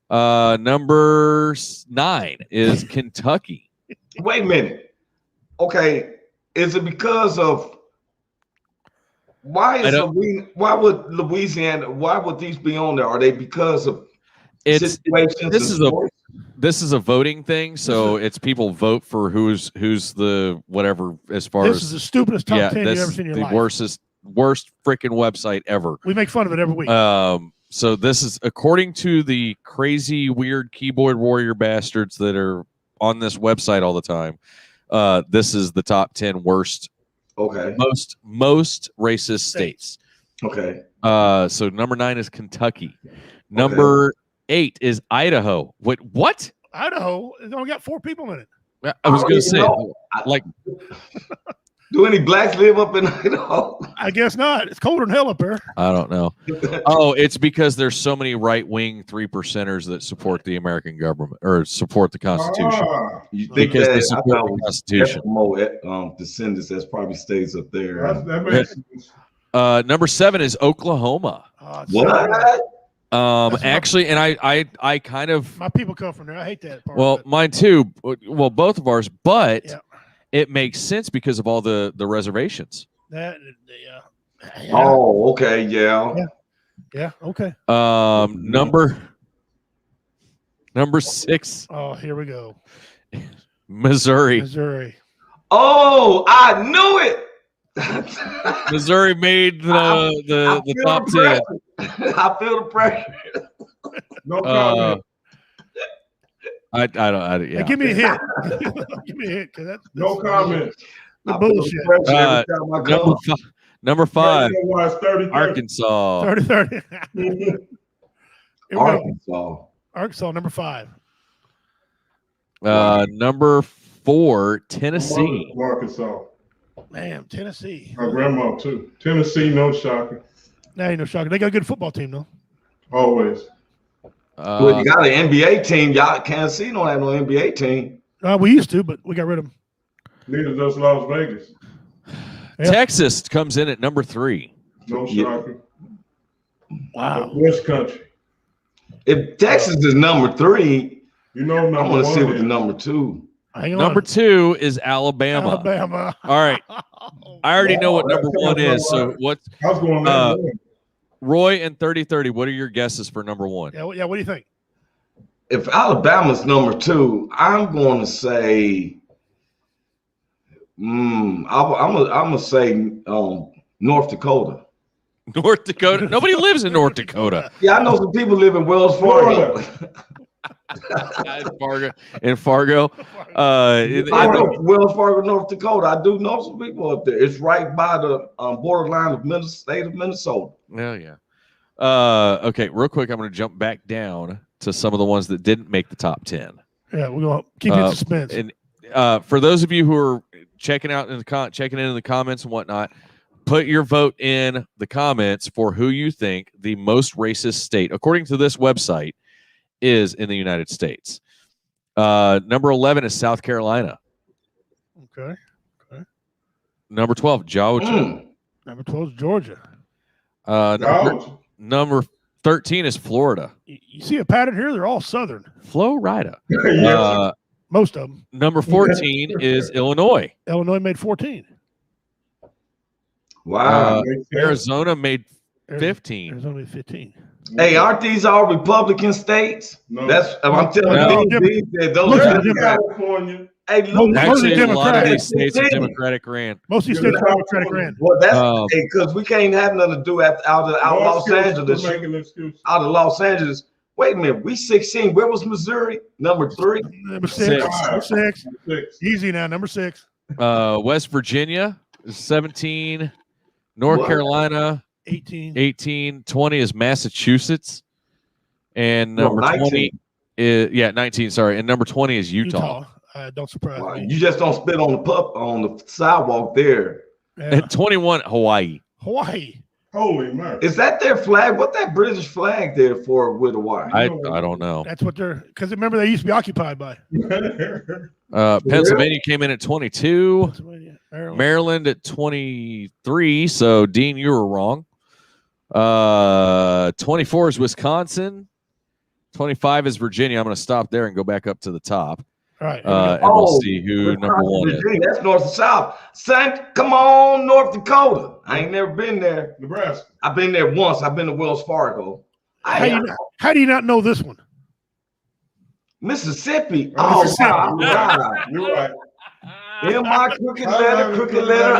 Number 9 is Kentucky. Wait a minute. Okay, is it because of why would Louisiana? Why would these be on there? Are they because of situations? This is a voting thing, so it's people vote for who's the whatever as far as this is the stupidest top 10 you've ever seen in your life. Worst freaking website ever. We make fun of it every week. So this is according to the crazy, weird keyboard warrior bastards that are on this website all the time. This is the top 10 worst. Okay. Most racist states. Okay. So number 9 is Kentucky. Number 8 is Idaho. Wait, what? Idaho? It's only got 4 people in it. I was going to say, like. Do any blacks live up in Idaho? I guess not. It's colder than hell up there. I don't know. Oh, it's because there's so many right-wing 3%ers that support the American government or support the Constitution. You think because that they support the Constitution. More descendants that probably stays up there. That makes sense. Number 7 is Oklahoma. What? Actually, and I kind of my people come from there. I hate that part. Well, mine too. Well, both of ours, but. Yeah. It makes sense because of all the reservations. Oh, okay, yeah, okay. Number 6. Oh, here we go. Missouri. Oh, I knew it. Missouri made the top 10. I feel the pressure. No comment. I don't. Yeah. Hey, give me a hit. Give me a hit, cause that's no comment. The bullshit. Number 5. 30, Arkansas. 30. Arkansas. Number 5. Number 4. Tennessee. Arkansas. Man, Tennessee. My grandma too. Tennessee, no shocker. Nah, ain't no shocker. They got a good football team though. Always. Well, you got an NBA team. Y'all can't see don't have no NBA team. We used to, but we got rid of them. Neither does Las Vegas. Yep. Texas comes in at number 3. No shocker. Wow. West Country. If Texas is number 3, You know, I want to see what the number 2. Number 2 is Alabama. Alabama. All right. I already know what number 1 is. So what? I was going there. Roy and 3030. What are your guesses for number 1? Yeah. What do you think? If Alabama's number 2, I'm going to say. I'm gonna say North Dakota. North Dakota. Nobody lives in North Dakota. Yeah, I know some people live in Wells Fargo. in Fargo. I know Wells Fargo, North Dakota. I do know some people up there. It's right by the borderline of state of Minnesota. Oh, yeah. Okay, real quick, I'm going to jump back down to some of the ones that didn't make the top 10. Yeah, we're going to keep you in suspense. And for those of you who are checking in in the comments and whatnot, put your vote in the comments for who you think the most racist state, according to this website, is in the United States. Number 11 is South Carolina. Okay. Number 12, Georgia. Number 12 is Georgia. Number 13 is Florida. You see a pattern here? They're all Southern. Florida. Most of them. Number 14 is Illinois. Illinois made 14. Wow. Arizona made 15. Arizona made 15. Hey, aren't these all Republican states? No. I'm telling you, those are California. Hey, look, actually, a lot of these states are Democratic ran. Most of these states are Democratic ran. Well, that's because we can't have nothing to do out of Los Angeles. Out of Los Angeles. Wait a minute, we 16. Where was Missouri? Number 3. Number 6. Number 6. Easy now. Number 6. West Virginia is 17. North Carolina 18. 20 is Massachusetts, and number 20 is 19. Sorry, and number 20 is Utah. Don't surprise me. You just don't spit on the sidewalk there. Yeah. And 21, Hawaii. Holy man! Is that their flag? What that British flag there for with Hawaii? I don't know. That's what they're because remember they used to be occupied by. Pennsylvania came in at 22. Maryland at 23. So Dean, you were wrong. 24 is Wisconsin. 25 is Virginia. I'm going to stop there and go back up to the top. All right. And we'll see who number 1 is. That's north and south. Come on, North Dakota. I ain't never been there. Nebraska. I've been there once. I've been to Wells Fargo. How do you not know this one? Mississippi. Oh, wow. You're right. In my crooked letter I. Crooked letter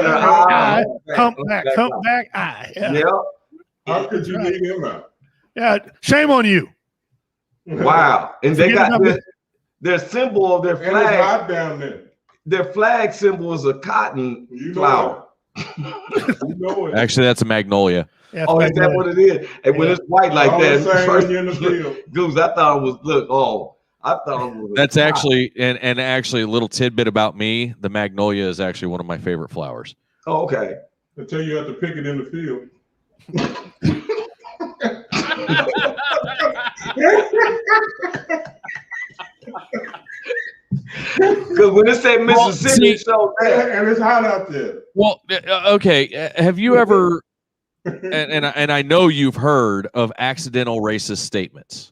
I. Come back, I. Yeah. How could you leave him out? Yeah, shame on you. Wow. And they got their symbol of their And it's flag. hot down there. Their flag symbol is a cotton flower. You know it. Actually, that's a magnolia. Yeah, Is that what it is? And when it's white like that, first in the field. Goose, I thought it was I thought it was That's actually and actually a little tidbit about me. The magnolia is actually one of my favorite flowers. Oh, okay. Until you have to pick it in the field. Because when it said Mississippi, and it's hot out there. Well, okay. Have you ever? and I know you've heard of accidental racist statements.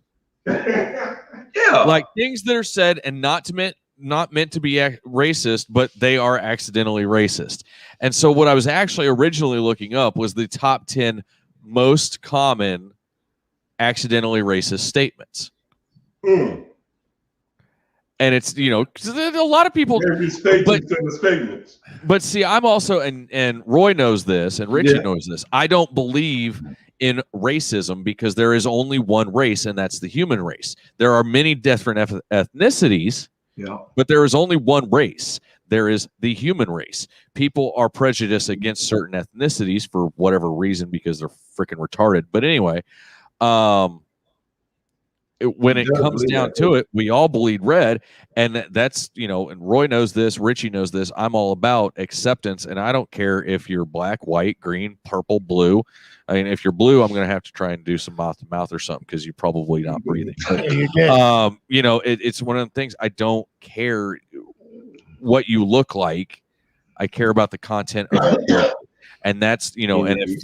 Yeah, like things that are said and not meant to be racist, but they are accidentally racist. And so, what I was actually originally looking up was the top 10 most common accidentally racist statements. Mm. And it's, a lot of people. But see, I'm also, and Roy knows this, and Richie knows this. I don't believe in racism because there is only one race, and that's the human race. There are many different ethnicities, but there is only one race. There is the human race. People are prejudiced against certain ethnicities for whatever reason because they're freaking retarded. But anyway, when it comes down to it, we all bleed red, and that's, and Roy knows this, Richie knows this. I'm all about acceptance, and I don't care if you're black, white, green, purple, blue. I mean, if you're blue, I'm going to have to try and do some mouth to mouth or something because you're probably not breathing. But, it's one of the things. I don't care what you look like. I care about the content of your character. And that's, and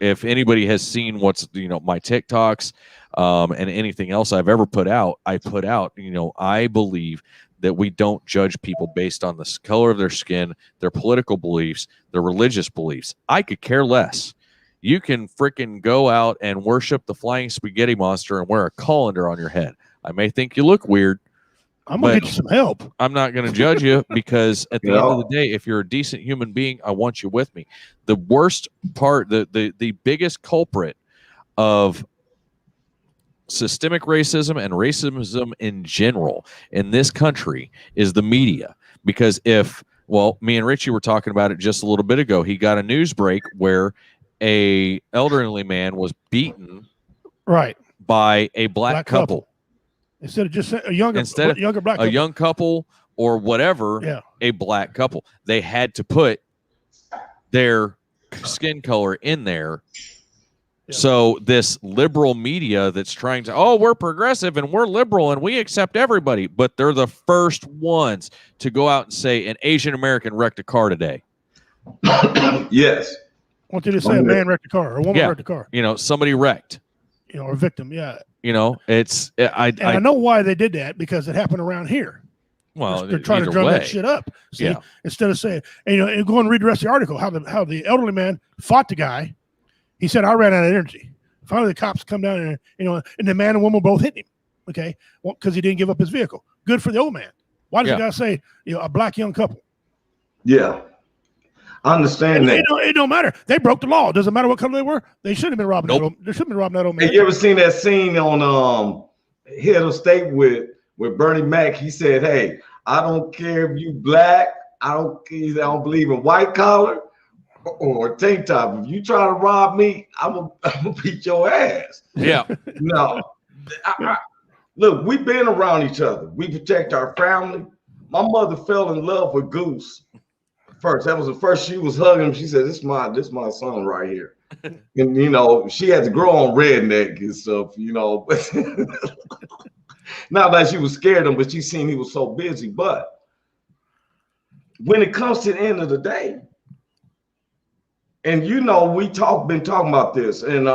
if anybody has seen what's my TikToks and anything else I've ever put out, I believe that we don't judge people based on the color of their skin, their political beliefs, their religious beliefs. I could care less. You can freaking go out and worship the flying spaghetti monster and wear a colander on your head. I may think you look weird. I'm going to get you some help. I'm not going to judge you because at the end of the day, if you're a decent human being, I want you with me. The worst part, the biggest culprit of systemic racism and racism in general in this country is the media. Because me and Richie were talking about it just a little bit ago. He got a news break where a elderly man was beaten by a black couple. Instead of just a younger black couple. A young couple or whatever, a black couple. They had to put their skin color in there. Yeah. So this liberal media that's trying to, we're progressive and we're liberal and we accept everybody, but they're the first ones to go out and say an Asian American wrecked a car today. Yes. What did it say? A man wrecked a car or a woman wrecked a car? Somebody wrecked. Or a victim, I know why they did that, because it happened around here. Well, they're trying to drum that shit up. See, instead of saying, and go and read the rest of the article, how the elderly man fought the guy. He said, I ran out of energy. Finally, the cops come down and the man and woman both hit him. Okay, because he didn't give up his vehicle. Good for the old man. Why does the guy say, a black young couple? Yeah. I understand that. It don't matter. They broke the law. It doesn't matter what color they were. They shouldn't have been robbing. They shouldn't have been robbing that old man. Have you ever seen that scene on Head of State with Bernie Mac? He said, "Hey, I don't care if you black. I don't believe in white collar or tank top. If you try to rob me, I'm gonna beat your ass." Yeah. No. Look, we've been around each other. We protect our family. My mother fell in love with Goose. First, that was the first she was hugging him. She said, this is my son right here. And she had to grow on redneck and stuff, Not that she was scared of him, but she seen he was so busy. But when it comes to the end of the day, and we been talking about this, and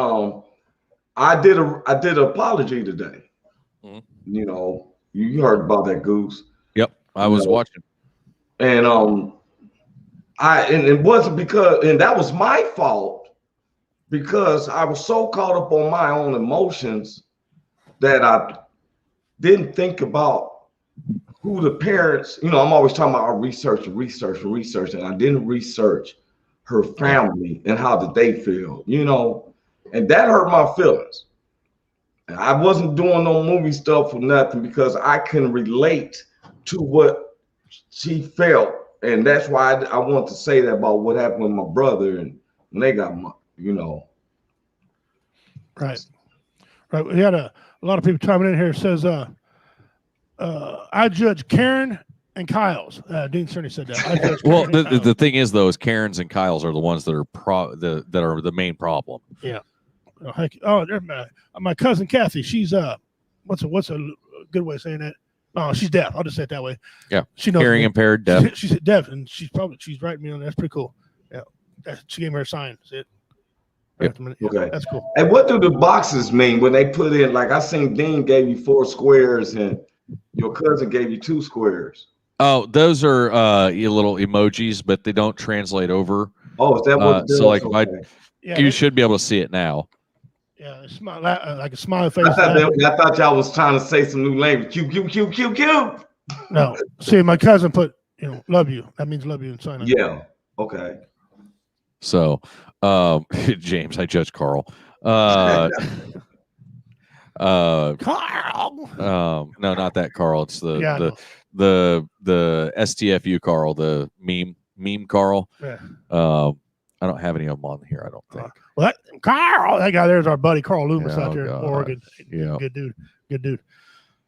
I did an apology today. Mm-hmm. You heard about that, Goose. Yep, I was watching. And it wasn't because, and that was my fault, because I was so caught up on my own emotions that I didn't think about who the parents, I'm always talking about research, and I didn't research her family and how did they feel, and that hurt my feelings. And I wasn't doing no movie stuff or nothing because I can relate to what she felt. And that's why I want to say that about what happened with my brother and when they got Right. We had a lot of people chiming in here. It says, I judge Karen and Kyle's. Dean Cerny said that. Well, the thing is, though, is Karen's and Kyle's are the ones that are that are the main problem. Yeah. There's my cousin Kathy. She's what's a good way of saying that? Oh, she's deaf. I'll just say it that way. Yeah, she knows hearing impaired, deaf. She's deaf, and she's writing me on that. That's pretty cool. Yeah, she gave me her sign. That's it. Yep. Yeah, okay, that's cool. And what do the boxes mean when they put in? Like I seen Dean gave you 4 squares, and your cousin gave you 2 squares. Oh, those are your little emojis, but they don't translate over. Oh, is that what? So like, you should be able to see it now. Yeah, like a smiley face. I thought y'all was trying to say some new language. Q. No, see, my cousin put, love you. That means love you in sign. Yeah. Okay. So, James, I judge Carl. Carl. No, not that Carl. It's the STFU Carl, the meme Carl. Yeah. I don't have any of them on here, I don't think. Carl, that guy there's our buddy Carl Loomis out there in Oregon. Yeah. Good dude.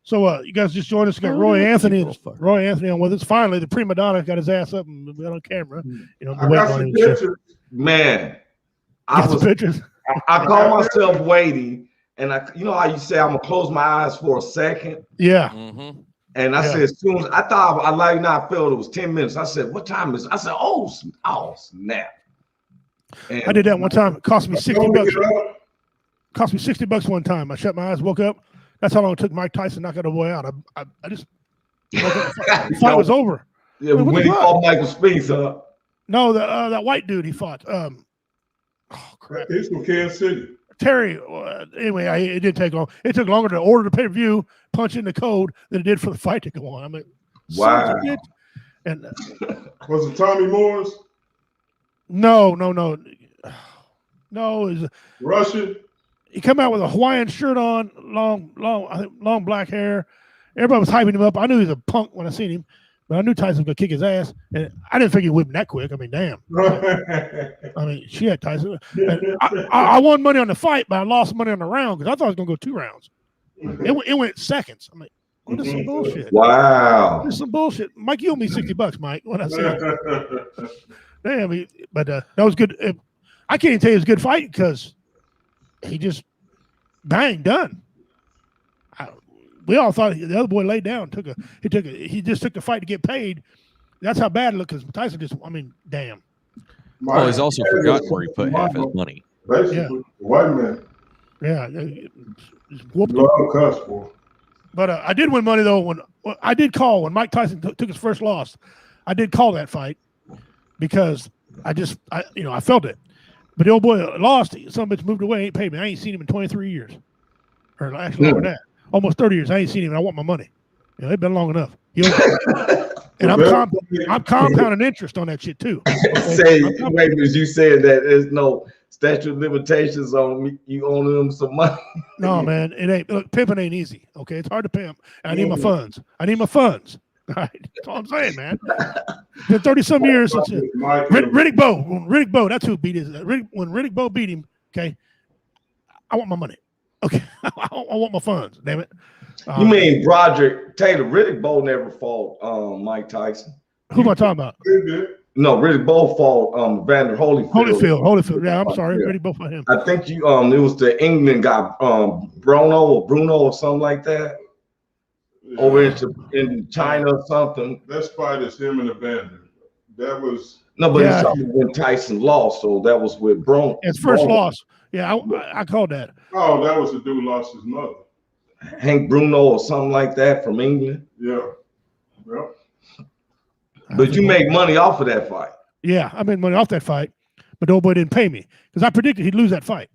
So you guys just joined us. We got Roy Anthony on with us. Finally, the prima donna got his ass up and got on camera. I got some pictures. Man, I call myself waiting, and how you say I'm gonna close my eyes for a second. Yeah. Mm-hmm. And I said, as soon as I thought I felt it was 10 minutes. I said, what time is it? I said, oh snap. And I did that one time. It cost me $60. Cost me $60 one time. I shut my eyes, woke up. That's how long it took Mike Tyson to knock that boy out. I just the fight was over. Yeah, when he fought Michael Spinks, huh? No, that white dude he fought. Oh crap! He's from Kansas City. Terry. Anyway, it didn't take long. It took longer to order the pay-per-view, punch in the code than it did for the fight to go on. I mean, wow. And was it Tommy Moore's? No. It was Russian. He come out with a Hawaiian shirt on, long black hair. Everybody was hyping him up. I knew he was a punk when I seen him, but I knew Tyson was gonna kick his ass, and I didn't think he'd whip him that quick. I mean, damn. I mean, shit, Tyson. I won money on the fight, but I lost money on the round because I thought it was gonna go 2 rounds. It went seconds. I'm like, well, this is some bullshit. Wow. This is some bullshit. Mike, you owe me $60, Mike. When I said, damn, but that was good. I can't even tell you it was a good fight because he just bang done. We all thought the other boy laid down, he just took the fight to get paid. That's how bad it looked because Tyson just, I mean, damn. Well, he's also forgotten where he put half his money. Basically, white man. Yeah. But I did win money though when I did call when Mike Tyson took his first loss. I did call that fight because I felt it. But the old boy lost. Some bitch moved away, ain't paid me. I ain't seen him in 23 years. Or actually longer than that. Almost 30 years. I ain't seen him. I want my money. It's been long enough. And I'm compounding interest on that shit too. You said that there's no statute of limitations on you owing them some money. No, man. It ain't. Look, pimping ain't easy. Okay, it's hard to pimp. I need my funds. All right, that's all I'm saying, man. It's been 30-some years since Riddick Bowe. That's who beat his. When Riddick Bowe beat him, okay, I want my money. Okay, I want my funds. Damn it. You mean Broderick Taylor? Riddick Bowe never fought Mike Tyson. Who am I talking about? No, Riddick Bowe fought Vander Holyfield. Holyfield. Yeah, I'm sorry. Riddick Bowe fought him. I think it was the England guy, Bruno or something like that. Over in China or something. That fight is him and Evander. That was when Tyson lost, so that was with Bruno. His first loss. Yeah, I called that. Oh, that was the dude who lost his mother. Hank Bruno or something like that from England. Yeah. But you make money off of that fight. Yeah, I made money off that fight, but the old boy didn't pay me because I predicted he'd lose that fight,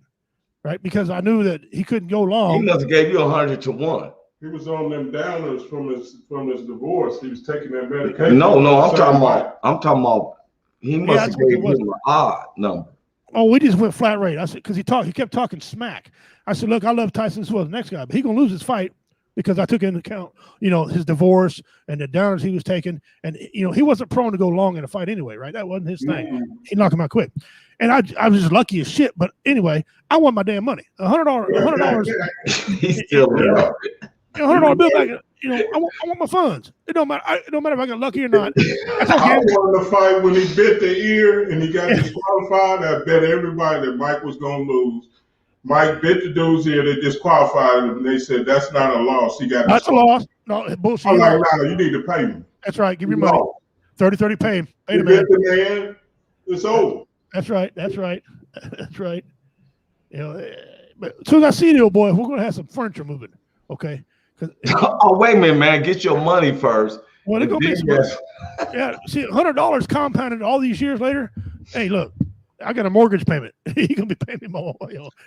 right? Because I knew that he couldn't go long. He must have gave you 100 to 1. He was on them downers from his divorce. He was taking that medication. No, I'm talking about. He must have gave him an odd number. Oh, we just went flat rate. I said because he kept talking smack. I said, look, I love Tyson as well as the next guy, but he's gonna lose his fight because I took into account, his divorce and the downers he was taking, and he wasn't prone to go long in a fight anyway, right? That wasn't his thing. Mm-hmm. He knocked him out quick, and I was just lucky as shit. But anyway, I won my damn money. $100. He's still there. $100 bill back. I want my funds. It don't matter. It don't matter if I got lucky or not. I won the fight when he bit the ear and he got disqualified. I bet everybody that Mike was gonna lose. Mike bit the dude's ear. They disqualified him. And they said that's not a loss. That's a loss. No bullshit. I'm like, no, you need to pay me. That's right. Give me money. 30-30 pay him. Pay the man. The man. It's over. That's right. That's right. But as soon as I see the old boy, we're gonna have some furniture moving. Okay. Oh, wait a minute, man. Get your money first. Well, it's gonna be yeah. See, $100 compounded all these years later. Hey, look, I got a mortgage payment. You're gonna be paying me more.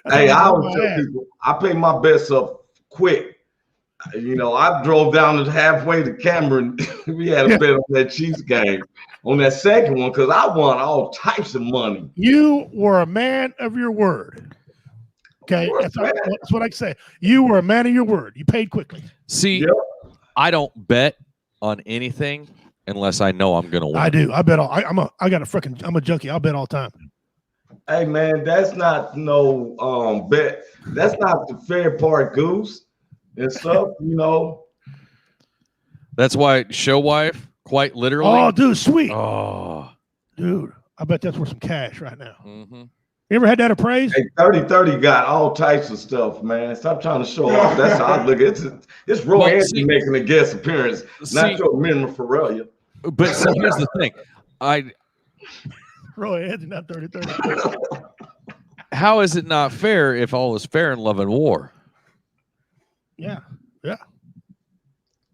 Hey, I always tell people I pay my bets up quick. I drove down to halfway to Cameron. We had a bet on that Chiefs game on that second one because I won all types of money. You were a man of your word. Okay, that's what I can say. You were a man of your word. You paid quickly. See, I don't bet on anything unless I know I'm gonna win. I do. I bet all. I'm a junkie. I'll bet all the time. Hey man, that's not no bet. That's not the fair part, Goose and stuff. That's why show wife, quite literally. Oh, dude, sweet. Oh, dude, I bet that's worth some cash right now. Mm-hmm. You ever had that appraised? Hey, 30-30 got all types of stuff, man. Stop trying to show off. That's how I look at it. It's Roy Anthony making a guest appearance, not your minimum Ferrelia. But see, here's the thing. Roy Anthony, not 30-30. How is it not fair if all is fair in love and war? Yeah.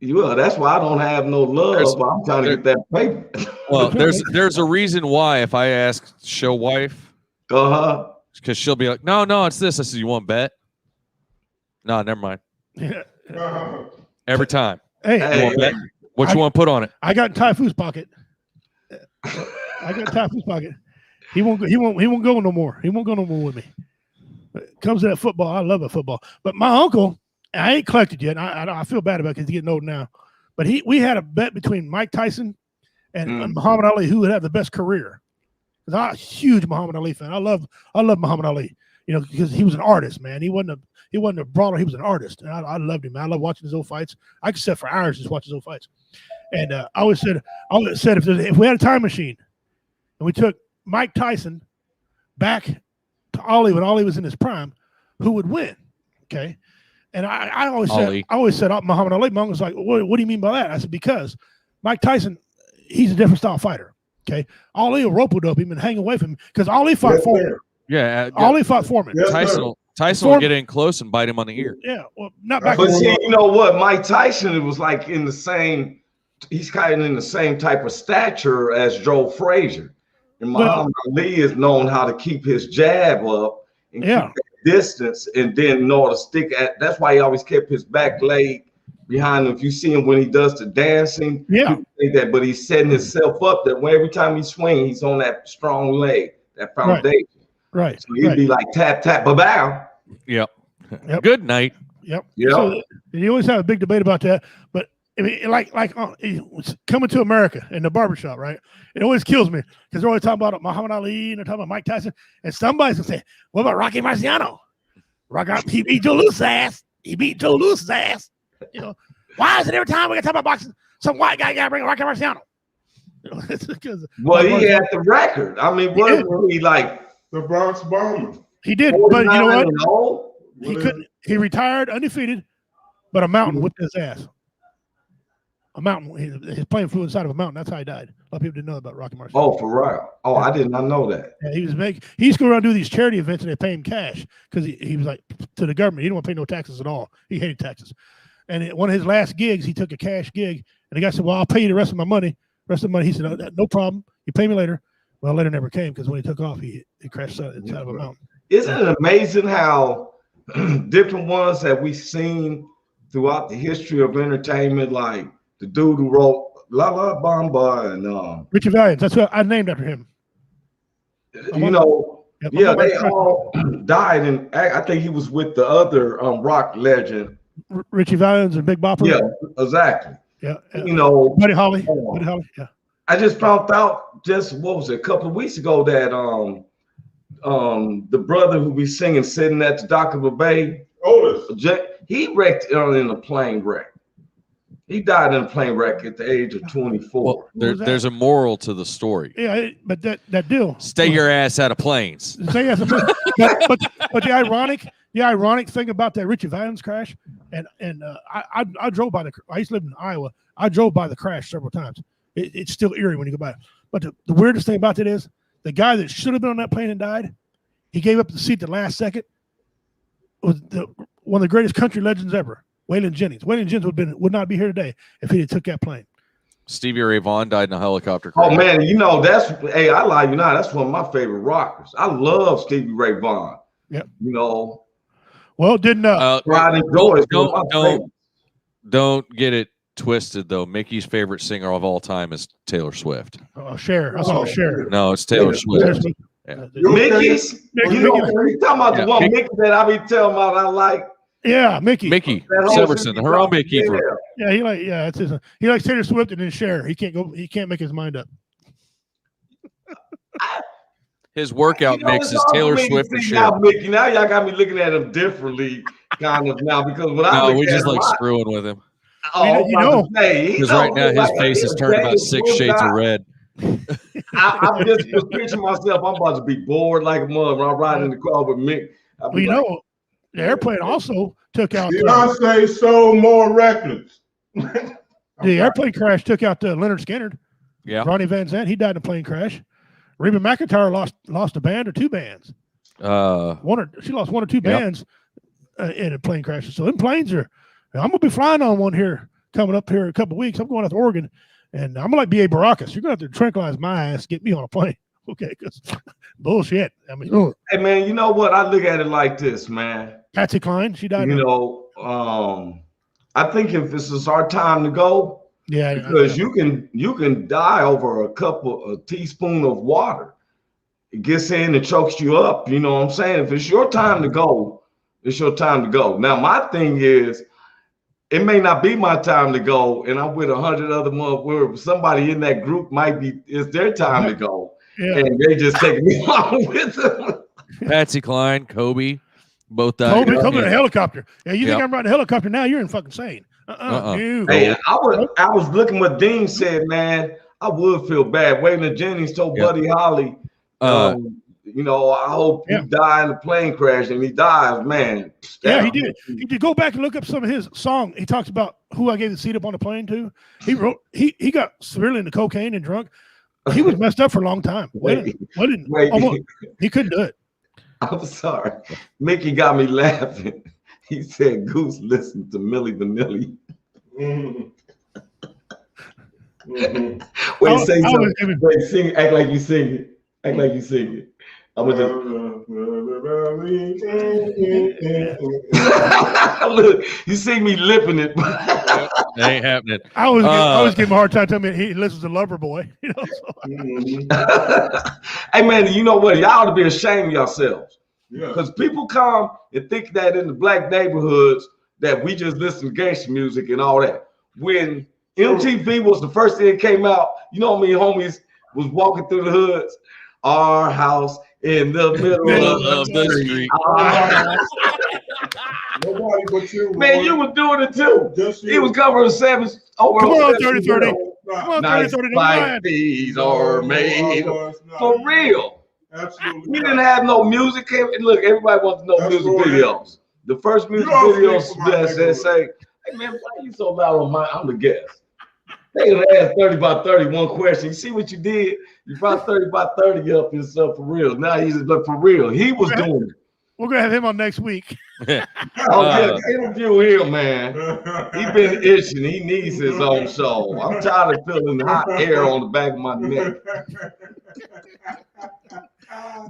Well, that's why I don't have no love. I'm trying to get that paper. Well, there's a reason why. If I ask show wife, because she'll be like, no, it's this. I said, you want bet? No, never mind. Yeah. Every time. Hey, you want bet? What you want to put on it? I got in Typhoon's pocket. He won't go no more. He won't go no more with me. It comes to that football. I love it, football. But my uncle, I ain't collected yet. I feel bad about it because he's getting old now. But we had a bet between Mike Tyson and Muhammad Ali, who would have the best career. Because I'm a huge Muhammad Ali fan. I love Muhammad Ali. Because he was an artist, man. He wasn't a brawler. He was an artist, and I loved him, man. I love watching his old fights. I could sit for hours just watch his old fights. And I always said if we had a time machine and we took Mike Tyson back to Ali when Ali was in his prime, who would win? Okay. And I always said Muhammad Ali. My uncle was like, what do you mean by that? I said, because Mike Tyson, he's a different style fighter. Okay. Ali will rope-a-dope him and hang away from him because Ali fought Foreman. Yeah. Ali fought Foreman. Tyson will get in close and bite him on the ear. Yeah. Well, not back. But see, you know what? Mike Tyson, it was like in the same, he's kind of in the same type of stature as Joe Frazier. And Muhammad Ali is known how to keep his jab up and keep that distance and then know to stick at. That's why he always kept his back leg behind him. If you see him when he does the dancing, that, but he's setting himself up that way every time he swings, he's on that strong leg, that foundation. Right. So he'd be like tap, tap, ba-bow. Yep. Good night. Yep. So you always have a big debate about that. But I mean, like coming to America in the barbershop, right? It always kills me because they're always talking about Muhammad Ali and they're talking about Mike Tyson. And somebody's going to say, what about Rocky Marciano? He beat Joe Louis' ass. Why is it every time we got to talk about boxing, some white guy got to bring Rocky Marciano? Well, he had the record. I mean, what was he like? The Bronx Bomber. He did, but you know what? He couldn't. He retired undefeated, but a mountain whipped his ass. A mountain. His plane flew inside of a mountain. That's how he died. A lot of people didn't know about Rocky Marciano. Oh, for real? Oh, I did not know that. Yeah, he used to go around and do these charity events and they pay him cash because he was like to the government. He didn't want to pay no taxes at all. He hated taxes. And one of his last gigs, he took a cash gig, and the guy said, "Well, I'll pay you the rest of my money." He said, "No problem. You pay me later." Well, later never came because when he took off, he crashed inside of a mountain. Isn't it amazing how different ones that we've seen throughout the history of entertainment, like the dude who wrote La La Bamba and Richie Valens. That's what I named after him. They all died, and I think he was with the other rock legend, Richie Valens and Big Bopper. Yeah, exactly. Yeah, Buddy Holly. Yeah. I just found out a couple of weeks ago that the brother who be singing sitting at the dock of a bay, Otis, he wrecked in a plane wreck. He died in a plane wreck at the age of 24. Well, there's a moral to the story. Yeah, but that deal. Stay your ass out of planes. But the ironic thing about that Richie Valens crash, and I drove by I used to live in Iowa. I drove by the crash several times. It's still eerie when you go by it. But the weirdest thing about that is the guy that should have been on that plane and died, he gave up the seat the last second. Was one of the greatest country legends ever, Waylon Jennings. Waylon Jennings would not be here today if he had took that plane. Stevie Ray Vaughan died in a helicopter crash. Oh man, I lie you not. That's one of my favorite rockers. I love Stevie Ray Vaughan. Yeah. Well, didn't don't get it twisted though. Mickey's favorite singer of all time is Taylor Swift. Oh, Cher. I saw Cher. No, it's Taylor Swift. Yeah. Mickey's? You talking about the one Mickey that I be telling about I like? Yeah, Mickey Silverson, her own Mickey. He likes Taylor Swift and then Cher. He can't make his mind up. His workout mix is Taylor Swift and Cher. Now y'all got me looking at him differently, kind of now because when we just like screwing with him. Because right now his face is turned about 6 shades of red. I'm just picturing myself. I'm about to be bored like a mother when I'm riding in the car with Mick. The airplane also took out. Beyonce sold more records. The airplane crash took out Leonard Skinner. Yeah, Ronnie Van Zant. He died in a plane crash. Reba McEntire lost a band or two bands. She lost one or two bands in a plane crash. So them planes are. I'm gonna be flying on one here coming up here in a couple of weeks. I'm going out to Oregon, and I'm like B.A. Baracus. You're gonna have to tranquilize my ass, get me on a plane, okay? Because bullshit. I mean, hey man, you know what? I look at it like this, man. Patsy Cline, she died. You know, I think if this is our time to go, because you can die over a teaspoon of water. It gets in and chokes you up. You know what I'm saying? If it's your time to go, it's your time to go. Now, my thing is, it may not be my time to go, and I'm with 100 other motherfuckers. Somebody in that group might be, it's their time to go. Yeah. And they just take me along with them. Patsy Cline, Kobe, both died. Kobe in a helicopter. Yeah, you think I'm riding a helicopter now? You're in fucking insane. Hey, I was looking what Dean said, man. I would feel bad. Waylon Jennings told Buddy Holly, you know, I hope you die in a plane crash, and he dies, man. Yeah, he did. He did. Go back and look up some of his song. He talks about who I gave the seat up on the plane to. He wrote. He got severely into cocaine and drunk. He was messed up for a long time. Wait. He couldn't do it. I'm sorry. Mickey got me laughing. He said, "Goose, listen to Milli Vanilli." Wait, say something. Wait, sing. Act like you sing it. Act like you sing it. I'm gonna look. You see me lipping it. That ain't happening. I was giving him a hard time telling me he listens to Loverboy. You know. Hey man, you know what? Y'all ought to be ashamed of yourselves. Because people come and think that in the black neighborhoods that we just listen to gangster music and all that. When MTV was the first thing that came out, you know how many homies was walking through the hoods? Our house in the middle of the street. Nobody but you. Man, you was doing it too. He was covering Savage. Come on, 30-30. Come on, 30-30. Like these are made for real. Absolutely. We didn't have no music. Look, everybody wants to know music videos. The first music videos that say, "Hey man, why are you so loud on my?" I'm the guest. They asked 30 by 30 one question. You see what you did? You brought 30 by 30 up yourself for real. Now he's for real. He was doing it. We're gonna have him on next week. Interview him, man. He been itching. He needs his own show. I'm tired of feeling hot air on the back of my neck.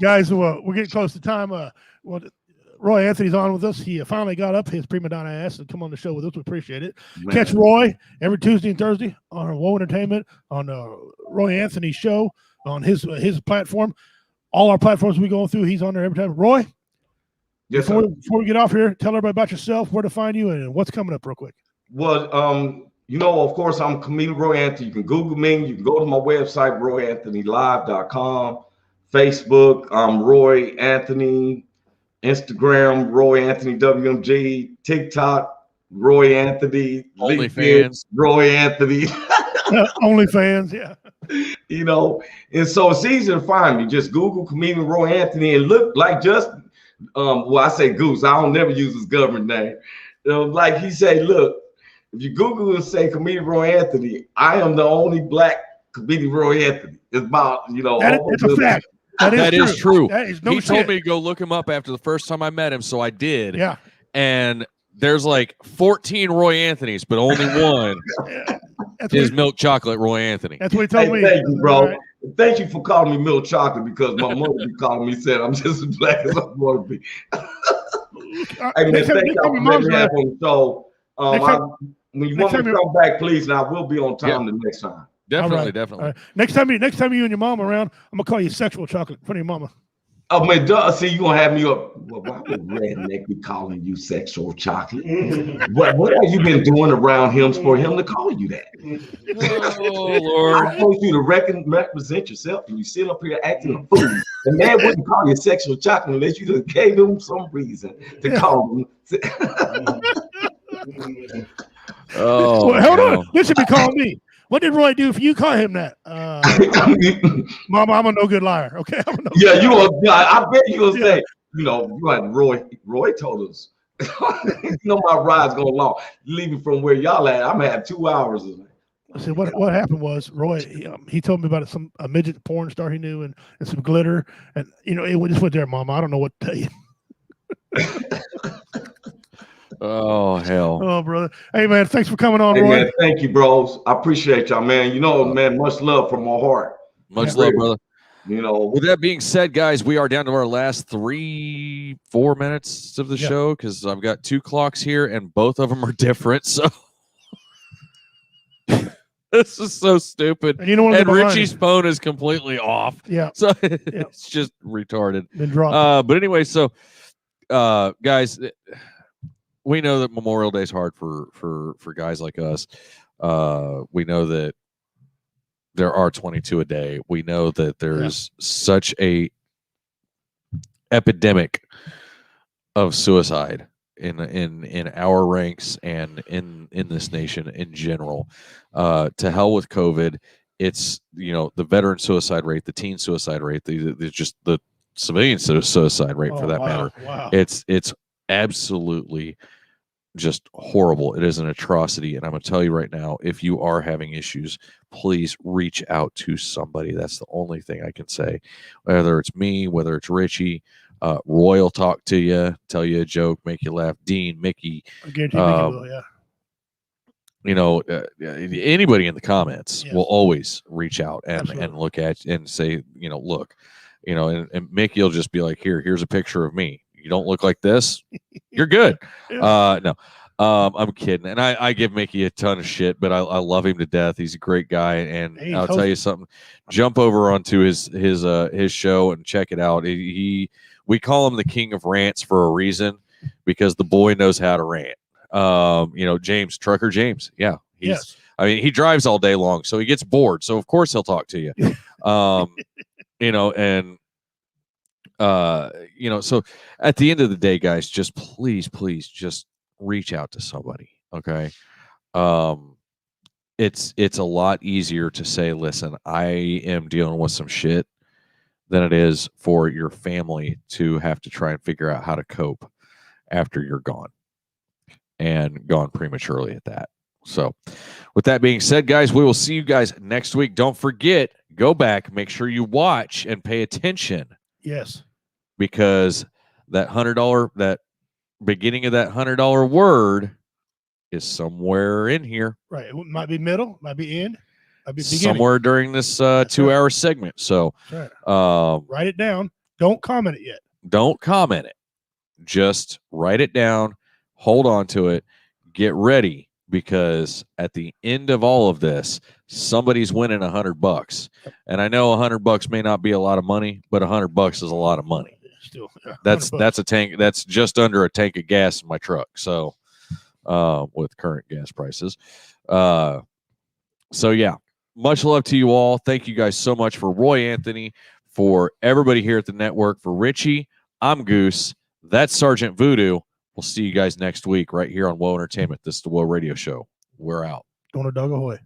Guys, we're getting close to time. Roy Anthony's on with us. He finally got up his prima donna ass and come on the show with us. We appreciate it. Man. Catch Roy every Tuesday and Thursday on Woe Entertainment on Roy Anthony's show on his platform. All our platforms we go through, he's on there every time. Roy, before we get off here, tell everybody about yourself, where to find you, and what's coming up real quick. Well, you know, of course, I'm comedian Roy Anthony. You can Google me. You can go to my website, royanthonylive.com. Facebook, Roy Anthony. Instagram, Roy Anthony WMG. TikTok, Roy Anthony. OnlyFans, Roy Anthony. OnlyFans, yeah. You know, and so it's easy to find me. Just Google comedian Roy Anthony and look like Justin. Well, I say Goose. I don't never use his government name. Like he say, look, if you Google and say comedian Roy Anthony, I am the only black comedian Roy Anthony. It's about, you know, it's a fact. That is true. That is no he shit. told me to go look him up after the first time I met him, so I did. Yeah. And there's like 14 Roy Anthonys, but only one is milk chocolate Roy Anthony. That's what he told me. Thank you, bro. Right. Thank you for calling me milk chocolate, because my mother be calling me, said I'm just as black as I want to be. Hey man, thank y'all for letting me have on the show. When you want me to come back, please, and I will be on time the next time. Definitely, definitely. Right. Next time you and your mom around, I'm gonna call you sexual chocolate in front of your mama. Oh man, see, you gonna have me up. Well, why would redneck be calling you sexual chocolate? what have you been doing around him for him to call you that? Oh Lord! I want you to represent yourself, and you sit up here acting a fool. The man wouldn't call you sexual chocolate unless you just gave him some reason to call him. Oh, well, hold on. You should be calling me. What did Roy do for you? Call him that. Mama, I'm a no good liar. Okay. You are. I bet you will say, you know, like Roy told us. You know, my ride's going long. Leaving from where y'all at, I'm gonna have 2 hours. I said, what happened was Roy. He told me about a midget porn star he knew and some glitter, and it just went there, Mama. I don't know what to tell you. Oh hell! Oh brother, hey man, thanks for coming on, Hey Roy. man, thank you, bros. I appreciate y'all, man. Man, much love from my heart. Much love, brother. With that being said, guys, we are down to our last 3-4 minutes of the show because I've got 2 clocks here and both of them are different. So this is so stupid. And Richie's phone is completely off. Yeah. So it's just retarded. Been dropped. But anyway, so guys, we know that Memorial Day is hard for guys like us. We know that there are 22 a day. We know that there's such a epidemic of suicide in our ranks and in this nation in general. To hell with COVID. It's the veteran suicide rate, the teen suicide rate, just the civilian suicide rate for that matter. Wow. It's absolutely just horrible. It is an atrocity. And I'm going to tell you right now, if you are having issues, please reach out to somebody. That's the only thing I can say. Whether it's me, whether it's Richie, Roy will talk to you, tell you a joke, make you laugh. Dean, Mickey, I guarantee Mickey will, anybody in the comments will always reach out and look at and say, look, and Mickey will just be like, here's a picture of me. You don't look like this. You're good. No, I'm kidding. And I give Mickey a ton of shit, but I love him to death. He's a great guy. And I'll tell you something, jump over onto his show and check it out. We call him the king of rants for a reason, because the boy knows how to rant. James, Trucker James. Yeah. I mean, he drives all day long, so he gets bored. So of course he'll talk to you. So at the end of the day, guys, just please just reach out to somebody. Okay. It's a lot easier to say, listen, I am dealing with some shit, than it is for your family to have to try and figure out how to cope after you're gone, and gone prematurely at that. So with that being said, guys, we will see you guys next week. Don't forget, go back, make sure you watch and pay attention. Yes. Because that beginning of that $100 word is somewhere in here. Right. It might be middle, might be end, might be beginning. Somewhere during this 2-hour segment. So write it down. Don't comment it yet. Don't comment it. Just write it down. Hold on to it. Get ready, because at the end of all of this, somebody's winning $100. And I know $100 may not be a lot of money, but $100 is a lot of money. Still, that's a tank. That's just under a tank of gas in my truck. So, with current gas prices, so yeah, much love to you all. Thank you guys so much. For Roy Anthony, for everybody here at the network, for Richie, I'm Goose. That's Sergeant Voodoo. We'll see you guys next week right here on Woe Entertainment. This is the Woe Radio Show. We're out. Don't a dog ahoy.